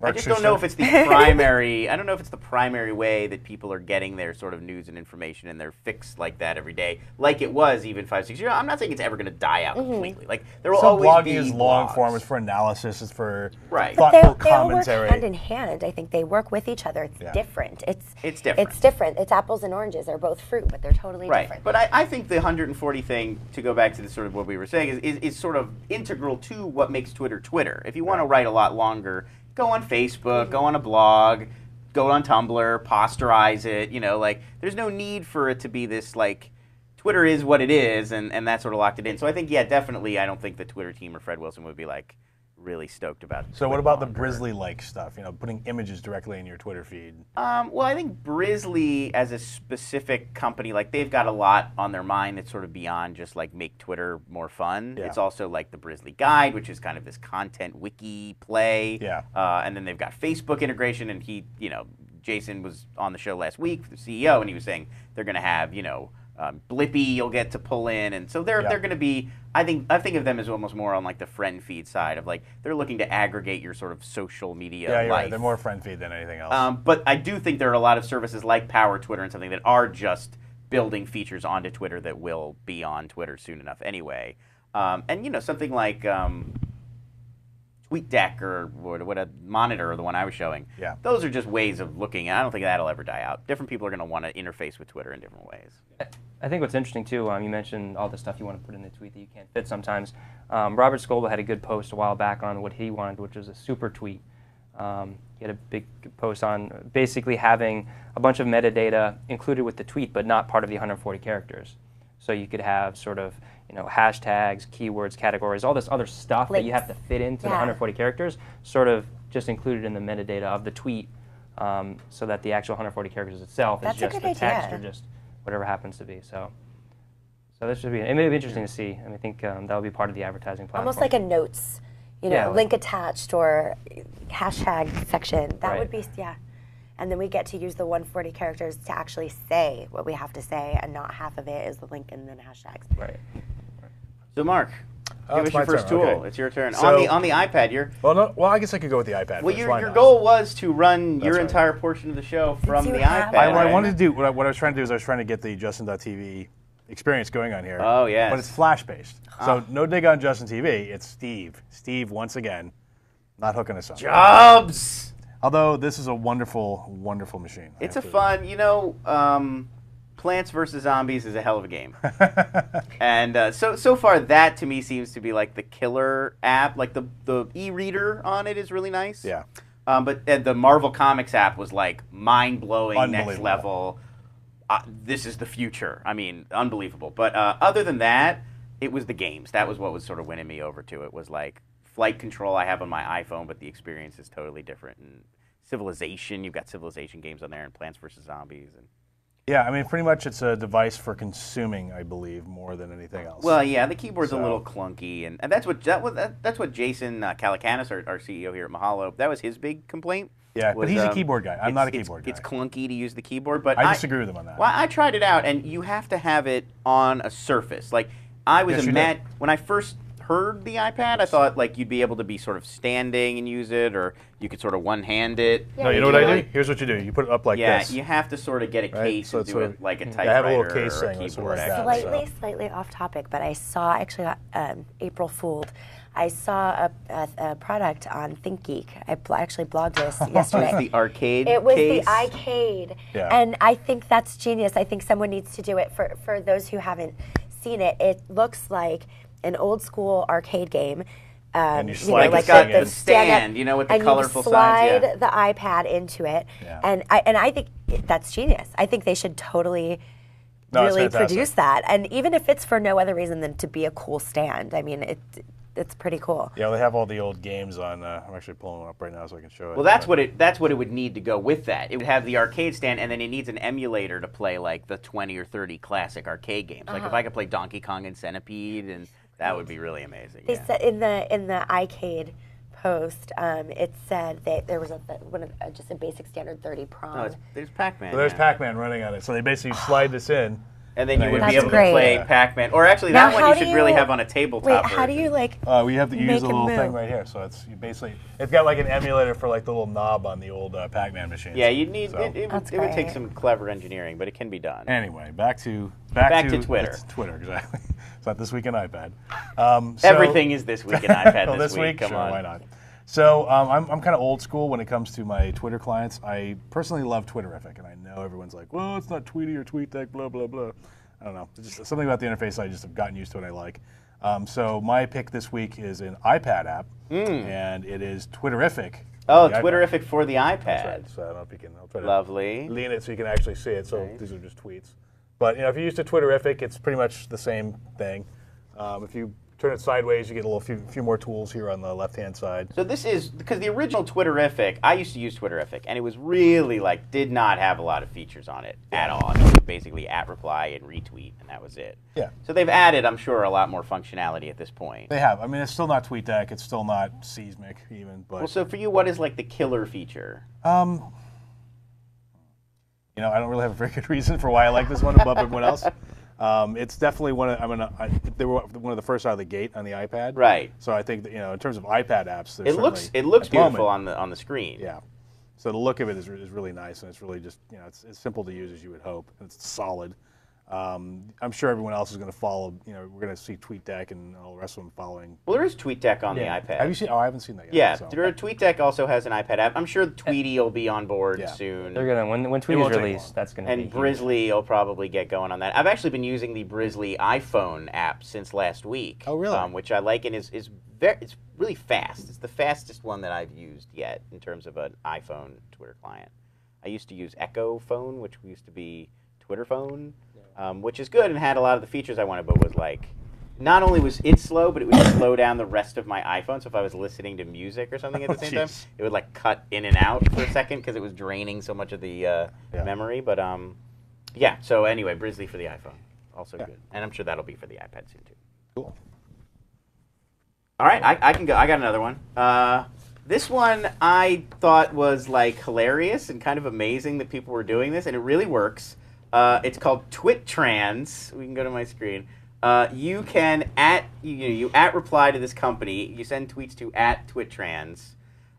I just don't know if it's the primary. I don't know if it's the primary way that people are getting their sort of news and information and their fix like that every day, like it was even 5, 6 years. I'm not saying it's ever going to die out completely. Like there will always be blogging is long form. It's for analysis. It's for They thoughtful commentary. all work hand in hand. I think they work with each other. It's different. It's different. It's different. It's apples and oranges. They're both fruit, but they're totally different. But I think the 140 thing, to go back to the sort of what we were saying, is sort of integral to what makes Twitter Twitter. If you want to write a lot longer, go on Facebook, go on a blog, go on Tumblr, posterize it. You know, like there's no need for it to be this like Twitter is what it is, and that sort of locked it in. So I think definitely, I don't think the Twitter team or Fred Wilson would be like really stoked about it. So what about the Brizzly-like stuff? You know, putting images directly in your Twitter feed. Well, I think Brizzly as a specific company, like they've got a lot on their mind that's sort of beyond just like make Twitter more fun. It's also like the Brizzly Guide, which is kind of this content wiki play. And then they've got Facebook integration, and Jason was on the show last week, the CEO, and he was saying they're going to have, Blippy you'll get to pull in, and so they're going to be. I think of them as almost more on like the friend feed side of like they're looking to aggregate your sort of social media life. Right. They're more friend feed than anything else. But I do think there are a lot of services like Power Twitter and something that are just building features onto Twitter that will be on Twitter soon enough anyway. And something like TweetDeck or what a Monitor or the one I was showing. Those are just ways of looking. I don't think that'll ever die out. Different people are going to want to interface with Twitter in different ways. I think what's interesting too, you mentioned all the stuff you want to put in the tweet that you can't fit sometimes. Robert Scoble had a good post a while back on what he wanted, which was a super tweet. He had a big post on basically having a bunch of metadata included with the tweet, but not part of the 140 characters. So you could have sort of hashtags, keywords, categories, all this other stuff that you have to fit into the 140 characters, sort of just included in the metadata of the tweet, so that the actual 140 characters itself is just the text or just whatever happens to be. So this should be. It may be interesting to see, and I think that'll be part of the advertising platform. Almost like a notes, link attached or hashtag section. That would be And then we get to use the 140 characters to actually say what we have to say, and not half of it is the link and then hashtags. Right. So Mark, give us your first tool. Okay. It's your turn. So, on the iPad, you're... Well, I guess I could go with the iPad. Well, your goal was to run your entire portion of the show from the iPad. What I wanted to do, what I was trying to do is I was trying to get the Justin.tv experience going on here. Oh, yes. But it's Flash-based. So no dig on Justin TV. It's Steve. Steve, once again, not hooking us up. Jobs! Although this is a wonderful, wonderful machine. It's a fun, Plants vs. Zombies is a hell of a game. And so far that to me seems to be like the killer app. Like the e-reader on it is really nice. Yeah. But the Marvel Comics app was like mind-blowing, next level. This is the future. I mean, unbelievable. But other than that, it was the games. That was what was sort of winning me over to it, was like Flight Control I have on my iPhone, but the experience is totally different. And Civilization, you've got Civilization games on there, and Plants vs. Zombies. And yeah, I mean, pretty much it's a device for consuming, I believe, more than anything else. Well, yeah, the keyboard's a little clunky, and that's what Jason Calacanis, our CEO here at Mahalo, that was his big complaint. Yeah, but he's a keyboard guy. I'm not a keyboard guy. It's clunky to use the keyboard, but I disagree with him on that. Well, I tried it out, and you have to have it on a surface. Like I was when I first heard the iPad, I thought like you'd be able to be sort of standing and use it, or you could sort of one-hand it. Yeah, no, you know what I do? Here's what you do. You put it up like this. Yeah, you have to sort of get a case and do it like a typewriter I have a little case or a thing keyboard. Slightly off topic, but I saw, actually got April Fooled. I saw a product on ThinkGeek. I actually blogged this yesterday. It's the arcade It was case? the iCade. Yeah. And I think that's genius. I think someone needs to do it. For those who haven't seen it, it looks like an old school arcade game. And you slide like the stand, with the colorful sides. And you slide the iPad into it. Yeah. And I think that's genius. I think they should totally really produce that. And even if it's for no other reason than to be a cool stand, I mean, it's pretty cool. Yeah, they have all the old games on. I'm actually pulling one up right now so I can show it. Well, that's what it would need to go with that. It would have the arcade stand, and then it needs an emulator to play like the 20 or 30 classic arcade games. Like if I could play Donkey Kong and Centipede, and that would be really amazing. They said in the iCade post, it said that there was just a basic standard 30 prong. There's Pac-Man. Well, there's Pac-Man running on it. So they basically slide this in. And then you would be That's able great. to play Pac-Man. Or actually, Now, that one how you do should you- really have on a tabletop Wait, how do version. you like? We have to use Make a it little thing move. right here. So it's you basically it's got like an emulator for like the little knob on the old Pac-Man machines. Yeah, you need So. it would take great. some clever engineering, but it can be done. Anyway, back to Twitter. Twitter, exactly. It's not This Week in iPad. Everything is This Week in iPad Well, this week. Come sure, on. why not? So I'm kind of old school when it comes to my Twitter clients. I personally love Twitterific, and I know everyone's like, well, it's not Tweety or TweetTech, blah, blah, blah. I don't know. It's just something about the interface I just have gotten used to and I like. So my pick this week is an iPad app, and it is Twitterific. Oh, Twitterific for the iPad. That's right. So I don't know if you can. I'll try to Lovely. lean it so you can actually see it. So Nice. these are just tweets. But if you use the Twitterific, it's pretty much the same thing. If you turn it sideways, you get a few more tools here on the left-hand side. So this is, because the original Twitterific, I used to use Twitterific, and it was really like, did not have a lot of features on it at all. I mean, it was basically @reply and retweet, and that was it. Yeah. So they've added, I'm sure, a lot more functionality at this point. They have. I mean, it's still not TweetDeck. It's still not Seismic even. But Well, so for you, what is like the killer feature? I don't really have a very good reason for why I like this one above everyone else. It's definitely they were one of the first out of the gate on the iPad. Right. So I think that, in terms of iPad apps, It looks at the beautiful moment, on the screen. Yeah. So the look of it is really nice, and it's really just it's as simple to use as you would hope, and it's solid. I'm sure everyone else is going to follow. We're going to see TweetDeck and all the rest of them following. Well, there is TweetDeck on the iPad. Have you seen? Oh, I haven't seen that yet. Yeah, so. TweetDeck also has an iPad app. I'm sure Tweety will be on board soon. They're gonna when Tweet won't is take released, long. that's gonna be And huge. Brizzly will probably get going on that. I've actually been using the Brizzly iPhone app since last week. Oh, really? Which I like, and it's really fast. It's the fastest one that I've used yet in terms of an iPhone Twitter client. I used to use Echo Phone, which used to be Twitter Phone, which is good and had a lot of the features I wanted, but was like, not only was it slow, but it would slow down the rest of my iPhone. So if I was listening to music or something at the same time, it would like cut in and out for a second because it was draining so much of the memory. But yeah. So anyway, Brizzly for the iPhone, also good, and I'm sure that'll be for the iPad soon too. Cool. All right, I can go. I got another one. This one I thought was like hilarious and kind of amazing that people were doing this, and it really works. It's called Twittrans. We can go to my screen. You can you reply to this company. You send tweets to @Twittrans,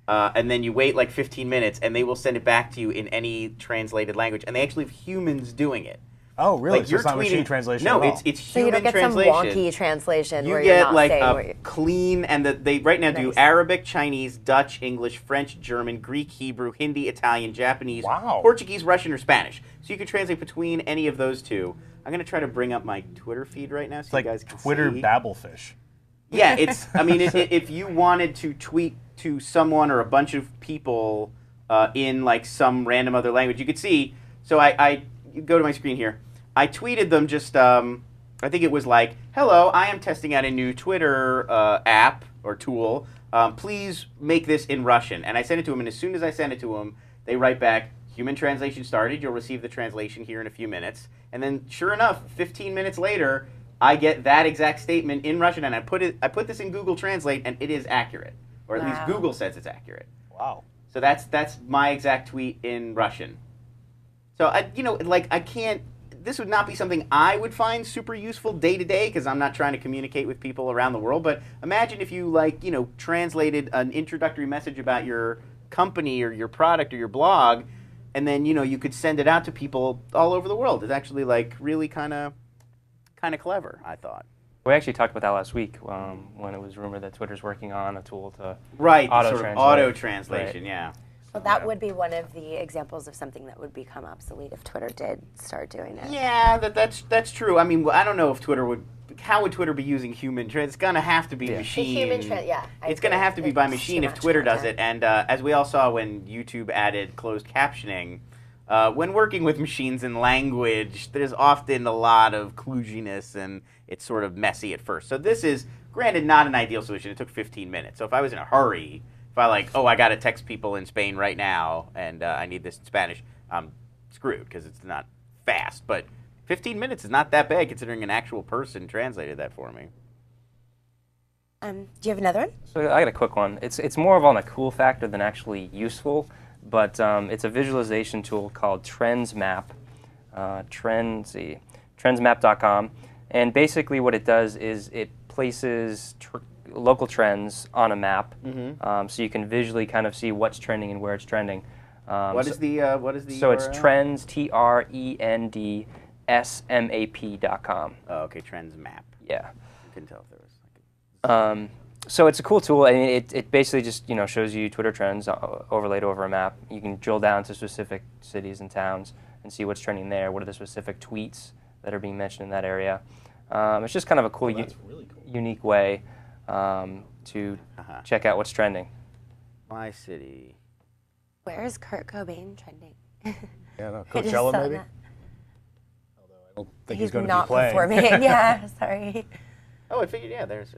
and then you wait like 15 minutes, and they will send it back to you in any translated language. And they actually have humans doing it. Oh, really? Like so it's not machine translation No, at all? it's So you human don't get some translation. wonky translation You where you're get not like saying a what you... clean, and they right now do Nice. Arabic, Chinese, Dutch, English, French, German, Greek, Hebrew, Hindi, Italian, Japanese, Wow. Portuguese, Russian, or Spanish. So you can translate between any of those two. I'm going to try to bring up my Twitter feed right now so It's you like guys can Twitter see. Babelfish. Yeah, it's. I mean, if you wanted to tweet to someone or a bunch of people in like some random other language, you could see. So you go to my screen here. I tweeted them just. I think it was like, "Hello, I am testing out a new Twitter app or tool. Please make this in Russian." And I sent it to them. And as soon as I sent it to them, they write back, "Human translation started. You'll receive the translation here in a few minutes." And then, sure enough, 15 minutes later, I get that exact statement in Russian, and I put this in Google Translate, and it is accurate, or at least Google says it's accurate. Wow. So that's my exact tweet in Russian. So I can't. This would not be something I would find super useful day to day because I'm not trying to communicate with people around the world. But imagine if you translated an introductory message about your company or your product or your blog, and then you could send it out to people all over the world. It's actually like really kind of clever, I thought. We actually talked about that last week when it was rumored that Twitter's working on a tool to auto-translate. Right. Yeah. Well, that would be one of the examples of something that would become obsolete if Twitter did start doing it. Yeah, that's true. I mean, I don't know if Twitter would. How would Twitter be using human trans? It's gonna have to be machine. It's gonna have to be by machine if Twitter does it. And as we all saw when YouTube added closed captioning, when working with machines in language, there's often a lot of kludginess and it's sort of messy at first. So this is, granted, not an ideal solution. It took 15 minutes. So if I was in a hurry, if I I got to text people in Spain right now and I need this in Spanish, I'm screwed because it's not fast. But 15 minutes is not that bad considering an actual person translated that for me. Do you have another one? So I got a quick one. It's more of on a cool factor than actually useful, but it's a visualization tool called TrendsMap. TrendsMap.com. And basically what it does is it places local trends on a map, so you can visually kind of see what's trending and where it's trending. What is the So URL? it's Trends, TrendsMap.com. Oh, okay, TrendsMap. Yeah. You can tell if there was. So it's a cool tool. I mean, it basically just shows you Twitter trends overlaid over a map. You can drill down to specific cities and towns and see what's trending there. What are the specific tweets that are being mentioned in that area? It's just kind of a cool, That's really cool. unique way to check out what's trending. My city. Where is Kurt Cobain trending? Yeah, no, I just Coachella saw maybe? that. Although I don't think he's going to not be playing. performing. Yeah, sorry. Oh, I figured. Yeah, there's. So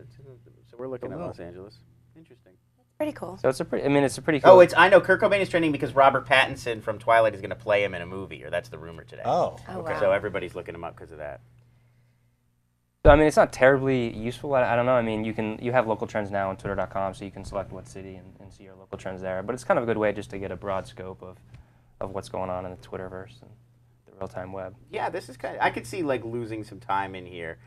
we're looking at Los Angeles. Interesting. Pretty cool. So it's a pretty cool. Oh, I know Kurt Cobain is trending because Robert Pattinson from Twilight is going to play him in a movie, or that's the rumor today. Oh, okay. So everybody's looking him up because of that. So, I mean, it's not terribly useful. I don't know. I mean, you have local trends now on Twitter.com, so you can select what city and see your local trends there. But it's kind of a good way just to get a broad scope of what's going on in the Twitterverse and the real-time web. Yeah, this is I could see like losing some time in here.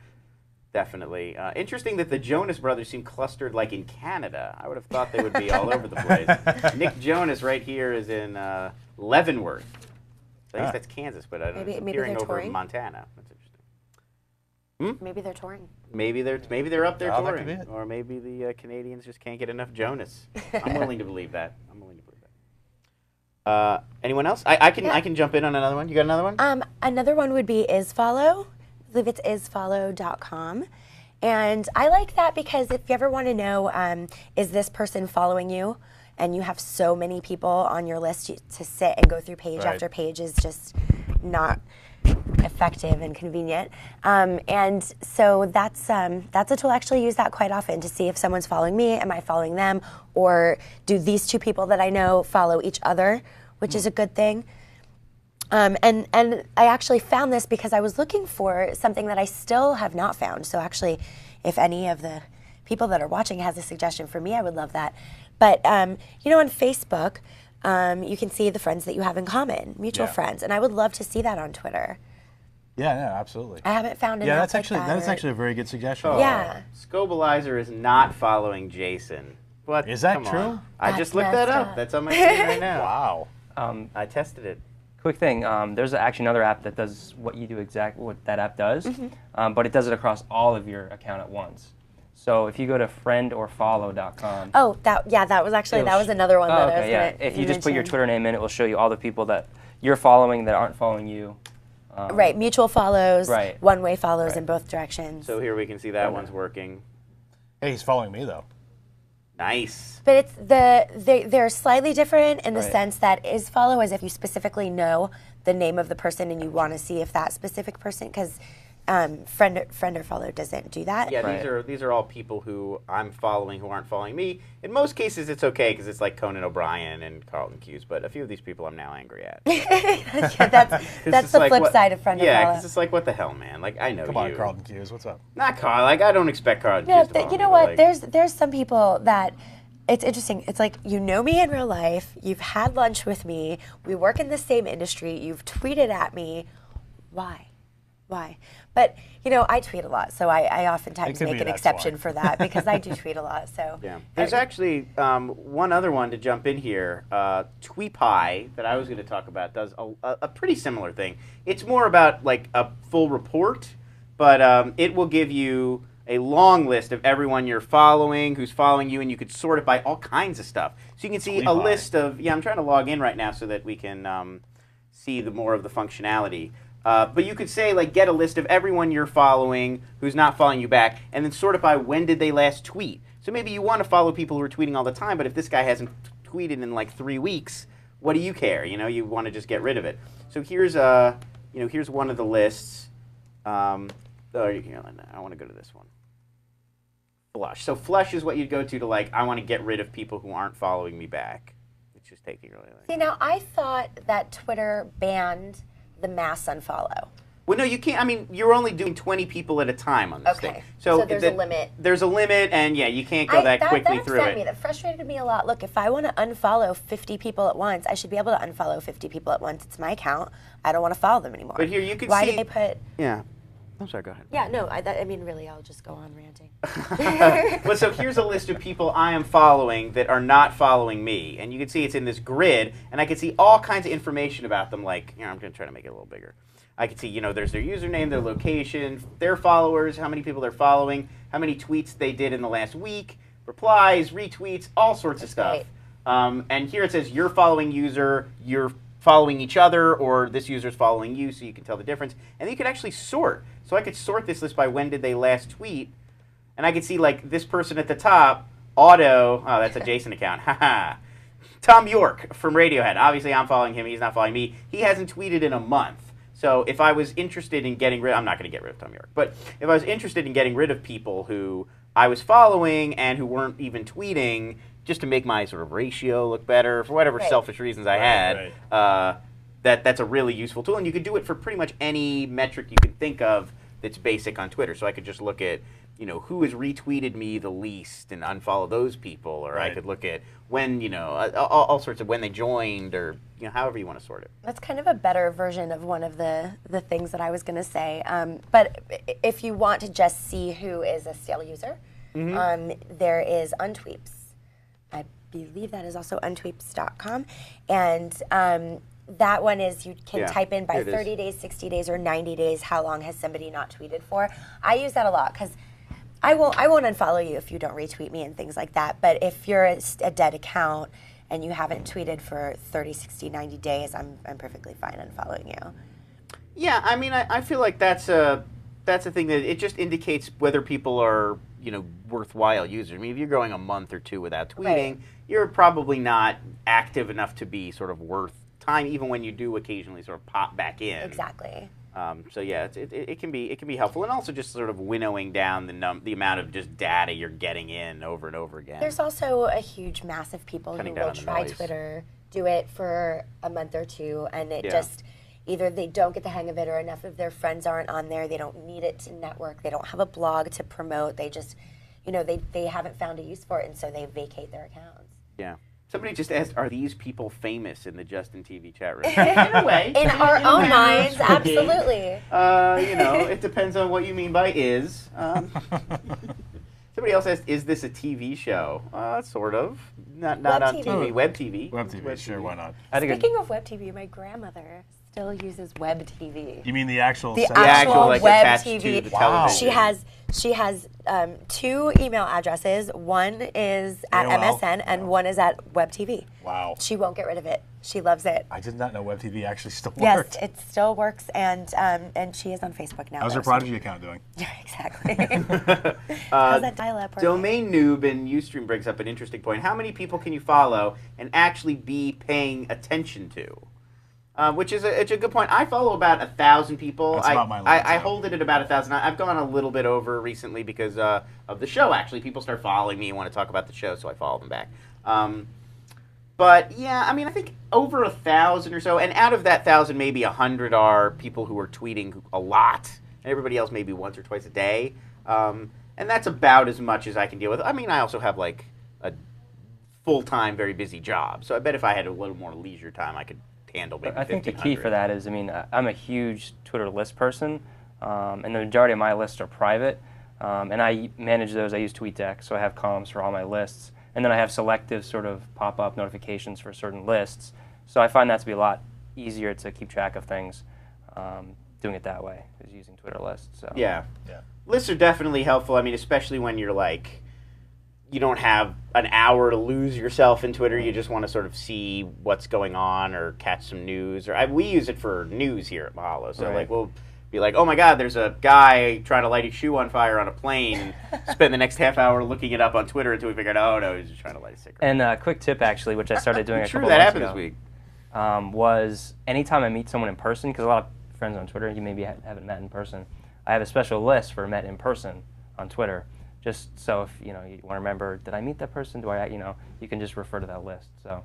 Definitely. Interesting that the Jonas Brothers seem clustered like in Canada. I would have thought they would be all over the place. Nick Jonas right here is in Leavenworth. So I guess that's Kansas, but I don't know. It's maybe appearing they're over touring? in Montana. That's interesting. Maybe they're touring. Maybe they're up there Oh, that could touring, be it. or maybe the Canadians just can't get enough Jonas. I'm willing to believe that. Anyone else? I can jump in on another one. You got another one? Another one would be isfollow. I believe it's isfollow.com. And I like that because if you ever want to know, is this person following you? And you have so many people on your list to sit and go through page after page is just not effective and convenient. And so that's a tool. I actually use that quite often to see if someone's following me, am I following them, or do these two people that I know follow each other, which is a good thing. And I actually found this because I was looking for something that I still have not found. So actually, if any of the people that are watching has a suggestion for me, I would love that. But on Facebook, you can see the friends that you have in common, mutual friends, and I would love to see that on Twitter. Yeah, absolutely. I haven't found an Yeah, app that's actually a very good suggestion. Oh, Yeah. Scobalizer is not following Jason. What? Is that Come true? on. I That's just looked that messed up. up. That's on my screen right now. Wow. I tested it. Quick thing, there's actually another app that does what you do exactly what that app does, but it does it across all of your account at once. So if you go to friendorfollow.com. Oh, that was another one that I was going to If you just put your Twitter name in, it will show you all the people that you're following that aren't following you. Right, mutual follows, Right. one-way follows in both directions. So here we can see that one's working. Hey, he's following me though. Nice. But it's they're slightly different in the sense that isfollow is if you specifically know the name of the person and you want to see if that specific person, because friend or follow doesn't do that. Yeah, these are all people who I'm following who aren't following me. In most cases, it's okay because it's like Conan O'Brien and Carlton Cuse, but a few of these people I'm now angry at. that's the flip side of friend or follow. Yeah, because it's like, what the hell, man? Like, I know Come on, Carlton Cuse, what's up? Not Carl. Like, I don't expect Carlton Yeah, Cuse to follow you me, know but, what? like, There's some people that it's interesting. It's like, you know me in real life. You've had lunch with me. We work in the same industry. You've tweeted at me. Why? But I tweet a lot, so I oftentimes make an exception for that because I do tweet a lot. So yeah, there's actually one other one to jump in here. Tweepi that I was going to talk about does a pretty similar thing. It's more about like a full report, but it will give you a long list of everyone you're following, who's following you, and you could sort it by all kinds of stuff. So you can see a list of, I'm trying to log in right now so that we can see more of the functionality. But you could say, like, get a list of everyone you're following who's not following you back, and then sort it by when did they last tweet. So maybe you want to follow people who are tweeting all the time, but if this guy hasn't tweeted in like 3 weeks, what do you care? You want to just get rid of it. So here's here's one of the lists. I want to go to this one. Flush. So flush is what you'd go to like, I want to get rid of people who aren't following me back. It's just taking really long. See, now I thought that Twitter banned the mass unfollow. Well, no, you can't. I mean, you're only doing 20 people at a time on this thing. So there's a limit. There's a limit, and yeah, you can't go that quickly through it. That frustrated me a lot. Look, if I want to unfollow 50 people at once, I should be able to unfollow 50 people at once. It's my account. I don't want to follow them anymore. But here you can see. Why did they put? Yeah. I'm sorry, go ahead. Yeah, no, I mean, really, I'll just go on ranting. Well, so here's a list of people I am following that are not following me. And you can see it's in this grid, and I can see all kinds of information about them, like, I'm going to try to make it a little bigger. I can see, there's their username, their location, their followers, how many people they're following, how many tweets they did in the last week, replies, retweets, all sorts of stuff. And here it says, you're following user, you're following each other, or this user's following you, so you can tell the difference. And then you can actually sort. So I could sort this list by when did they last tweet, and I could see, like, this person at the top, Auto, oh, that's a Jason account, haha. Tom York from Radiohead. Obviously, I'm following him, he's not following me. He hasn't tweeted in a month. So if I was interested in getting rid, I'm not going to get rid of Tom York, but if I was interested in getting rid of people who I was following and who weren't even tweeting, just to make my sort of ratio look better, for whatever selfish reasons I had, that's a really useful tool. And you could do it for pretty much any metric you can think of that's basic on Twitter. So I could just look at, who has retweeted me the least and unfollow those people. Or I could look at when, all sorts of when they joined, or, however you want to sort it. That's kind of a better version of one of the things that I was going to say. But if you want to just see who is a stale user, there is Untweeps. I believe that is also untweeps.com. And that one is you can type in by 30 days, 60 days, or 90 days how long has somebody not tweeted for. I use that a lot because I won't unfollow you if you don't retweet me and things like that. But if you're a dead account and you haven't tweeted for 30, 60, 90 days, I'm perfectly fine unfollowing you. Yeah, I mean, I feel like that's a thing that it just indicates whether people are, worthwhile users. I mean, if you're going a month or two without tweeting, you're probably not active enough to be sort of worth time, even when you do occasionally sort of pop back in. Exactly. So yeah, it can be helpful, and also just sort of winnowing down the amount of just data you're getting in over and over again. There's also a huge mass of people who will try Twitter, do it for a month or two, and it just either they don't get the hang of it, or enough of their friends aren't on there. They don't need it to network. They don't have a blog to promote. They just, they haven't found a use for it, and so they vacate their accounts. Yeah. Somebody just asked, are these people famous in the Justin TV chat room? In a way. In our own minds, absolutely. It depends on what you mean by is. Somebody else asked, is this a TV show? Sort of. Not on TV. Web TV. Web TV, sure, why not? Speaking of Web TV, my grandmother still uses Web TV. You mean the actual like, Web TV. To the television. She has 2 email addresses. One is at AOL. MSN, and one is at Web TV. Wow. She won't get rid of it. She loves it. I did not know Web TV actually still Yes, worked. it still works, and she is on Facebook now. How's her Prodigy account doing? Yeah, exactly. How's that dial-up? Domain Noob and Ustream brings up an interesting point. How many people can you follow and actually be paying attention to? Which is it's a good point. I follow about 1,000 people. That's about my limit, I hold it at about 1,000. I've gone a little bit over recently because of the show, actually. People start following me and want to talk about the show, so I follow them back. But, yeah, I mean, I think over 1,000 or so. And out of that 1,000, maybe 100 are people who are tweeting a lot. And everybody else maybe once or twice a day. And that's about as much as I can deal with. I mean, I also have, like, a full-time, very busy job. So I bet if I had a little more leisure time, I could handle maybe 1,500. I think the key for that is, I mean, I'm a huge Twitter list person, and the majority of my lists are private, and I manage those. I use TweetDeck, so I have columns for all my lists, and then I have selective sort of pop-up notifications for certain lists. So I find that to be a lot easier to keep track of things, doing it that way, is using Twitter lists. So. Yeah. Lists are definitely helpful. I mean, especially when you're like, you don't have an hour to lose yourself in Twitter. You just want to sort of see what's going on or catch some news. Or we use it for news here at Mahalo. So like we'll be like, oh my God, there's a guy trying to light his shoe on fire on a plane. Spend the next half hour looking it up on Twitter until we figured, oh no, he's just trying to light a cigarette. And a quick tip actually, which I started doing a couple that months happened ago, this week. Was anytime I meet someone in person, because a lot of friends on Twitter you maybe haven't met in person, I have a special list for met in person on Twitter. Just so if you want to remember, did I meet that person? Do I, you can just refer to that list. So,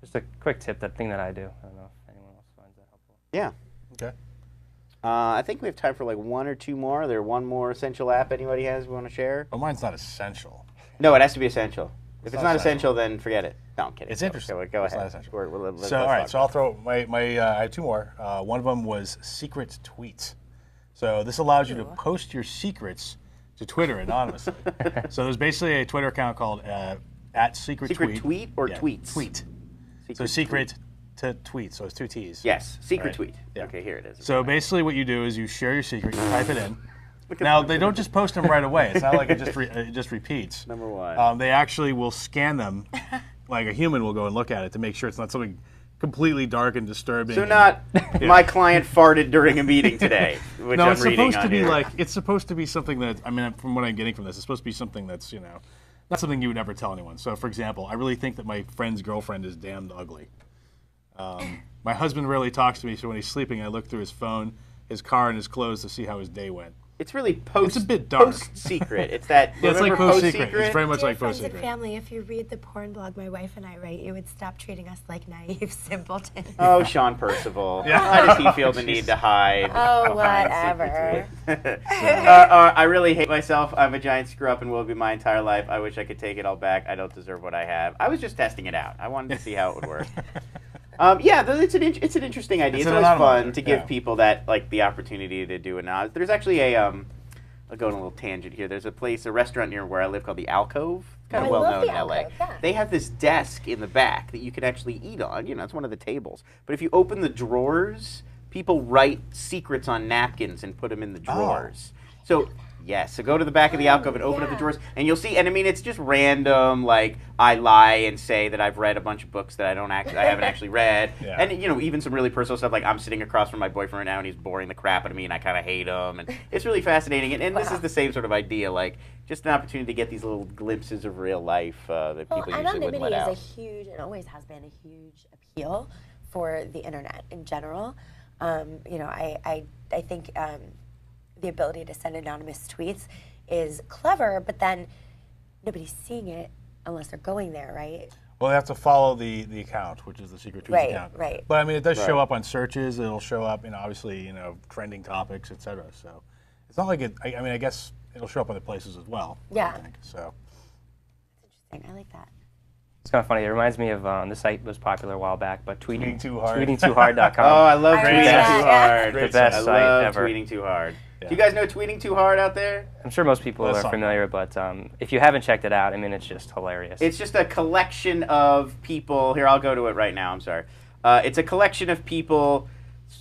just a quick tip, that thing that I do. I don't know if anyone else finds that helpful. Yeah. Okay. I think we have time for like 1 or 2 more. There one more essential app anybody has we want to share? Oh, mine's not essential. No, it has to be essential. If it's not essential, then forget it. No, I'm kidding. It's interesting. Go ahead. It's not essential. All right, so I'll throw I have 2 more. One of them was SecretTweet. So this allows you to post your secrets to Twitter anonymously. So there's basically a Twitter account called @SecretTweet. SecretTweet or tweets? Tweet. So secret to tweet. So it's 2 T's. Yes, SecretTweet. Right. Yeah. Okay, here it is. So basically, what you do is you share your secret, you type it in. Now they don't just post them right away. It's not like it just repeats. Number one. They actually will scan them, like a human will go and look at it to make sure it's not something completely dark and disturbing. So not my client farted during a meeting today, which no, I'm it's reading supposed to on be here. like it's supposed to be something that from what I'm getting from this, it's supposed to be something that's not something you would ever tell anyone. So for example, I really think that my friend's girlfriend is damned ugly. My husband rarely talks to me, so when he's sleeping, I look through his phone, his car, and his clothes to see how his day went. It's really post. It's a bit dark. Post-secret. It's that. Yeah, it's like remember post-secret. It's very much Dear like friends and post-secret. family, if you read the porn blog my wife and I write, you would stop treating us like naive simpletons. Oh, Sean Percival. Yeah. Why does he feel the need to hide? Oh, behind whatever. SecretTweet? I really hate myself. I'm a giant screw-up and will be my entire life. I wish I could take it all back. I don't deserve what I have. I was just testing it out. I wanted to see how it would work. Yeah, it's an interesting idea. It's always fun to give people that the opportunity to do it. There's actually a I'll go on a little tangent here. There's a restaurant near where I live called the Alcove. Kind of well known in LA. Yeah. They have this desk in the back that you can actually eat on. It's one of the tables. But if you open the drawers, people write secrets on napkins and put them in the drawers. So so go to the back of the alcove and open up the drawers, and you'll see. And I mean, it's just random. Like I lie and say that I've read a bunch of books that I haven't actually read, and even some really personal stuff. Like I'm sitting across from my boyfriend right now, and he's boring the crap out of me, and I kind of hate him. And it's really fascinating. And this is the same sort of idea, like just an opportunity to get these little glimpses of real life that people usually wouldn't let out. Anonymity is a huge, and always has been a huge appeal for the internet in general. I think. The ability to send anonymous tweets is clever, but then nobody's seeing it unless they're going there, right? Well, they have to follow the account, which is the SecretTweet account. Right. But I mean, it does show up on searches. It'll show up, obviously, trending topics, etc. So it's not like it. I guess it'll show up other places as well. Yeah. I think, so. That's interesting. I like that. It's kind of funny. It reminds me of the site was popular a while back, but Tweeting Too Hard. tweetingtoohard.com. Oh, I love Tweeting that. Too Hard. The best I site love ever. Tweeting Too Hard. Yeah. Do you guys know Tweeting Too Hard out there? I'm sure most people are familiar, but if you haven't checked it out, I mean, it's just hilarious. It's just a collection of people. Here, I'll go to it right now. I'm sorry. It's a collection of people,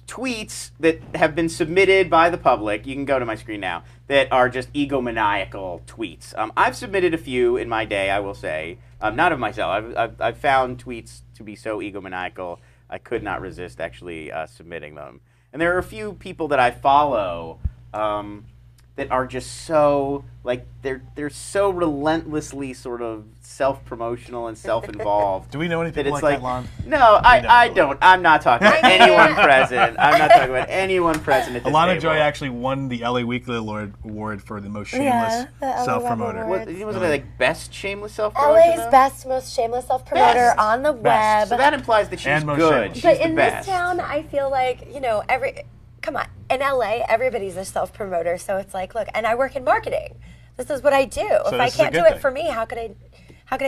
tweets that have been submitted by the public. You can go to my screen now. That are just egomaniacal tweets. I've submitted a few in my day, I will say. Not of myself. I've found tweets to be so egomaniacal, I could not resist actually submitting them. And there are a few people that I follow that are just so they're so relentlessly sort of self-promotional and self-involved. Do we know any people like that, Lon? No, I don't. I'm not talking about anyone present. I'm not talking about anyone present at this Alana table. Joy actually won the LA Weekly Award for the most shameless self-promoter. Wasn't it like best shameless self-promoter? LA's best, most shameless self-promoter on the web. So that implies that she's good. She's but the in best. this town, I feel like, come on, in LA, everybody's a self-promoter, so it's like, look, and I work in marketing. This is what I do. So if I can't do it for me, how could I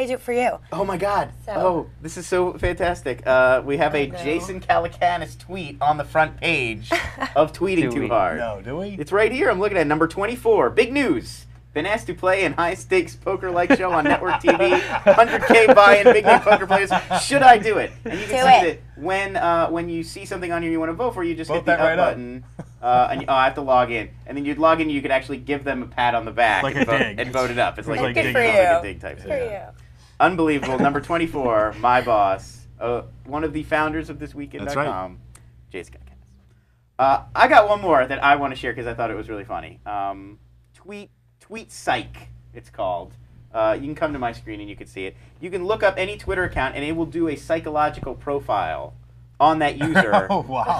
do it for you? Oh my God! So. This is so fantastic. We have a Jason Calacanis tweet on the front page of Tweeting Too Hard. No, do we? It's right here. I'm looking at number 24. Big news. Been asked to play in high-stakes poker-like show on network TV. 100K buy-in, big-name poker players. Should I do it? And you can see that when you see something on here you want to vote for, you just hit the up button. And I have to log in. And then you'd log in, you could actually give them a pat on the back and vote it up. It's like a dig type thing. Unbelievable. Number 24, my boss, one of the founders of thisweekend.com, Jason Calacanis. I got one more that I want to share because I thought it was really funny. Tweetpsych, it's called. You can come to my screen and you can see it. You can look up any Twitter account and it will do a psychological profile on that user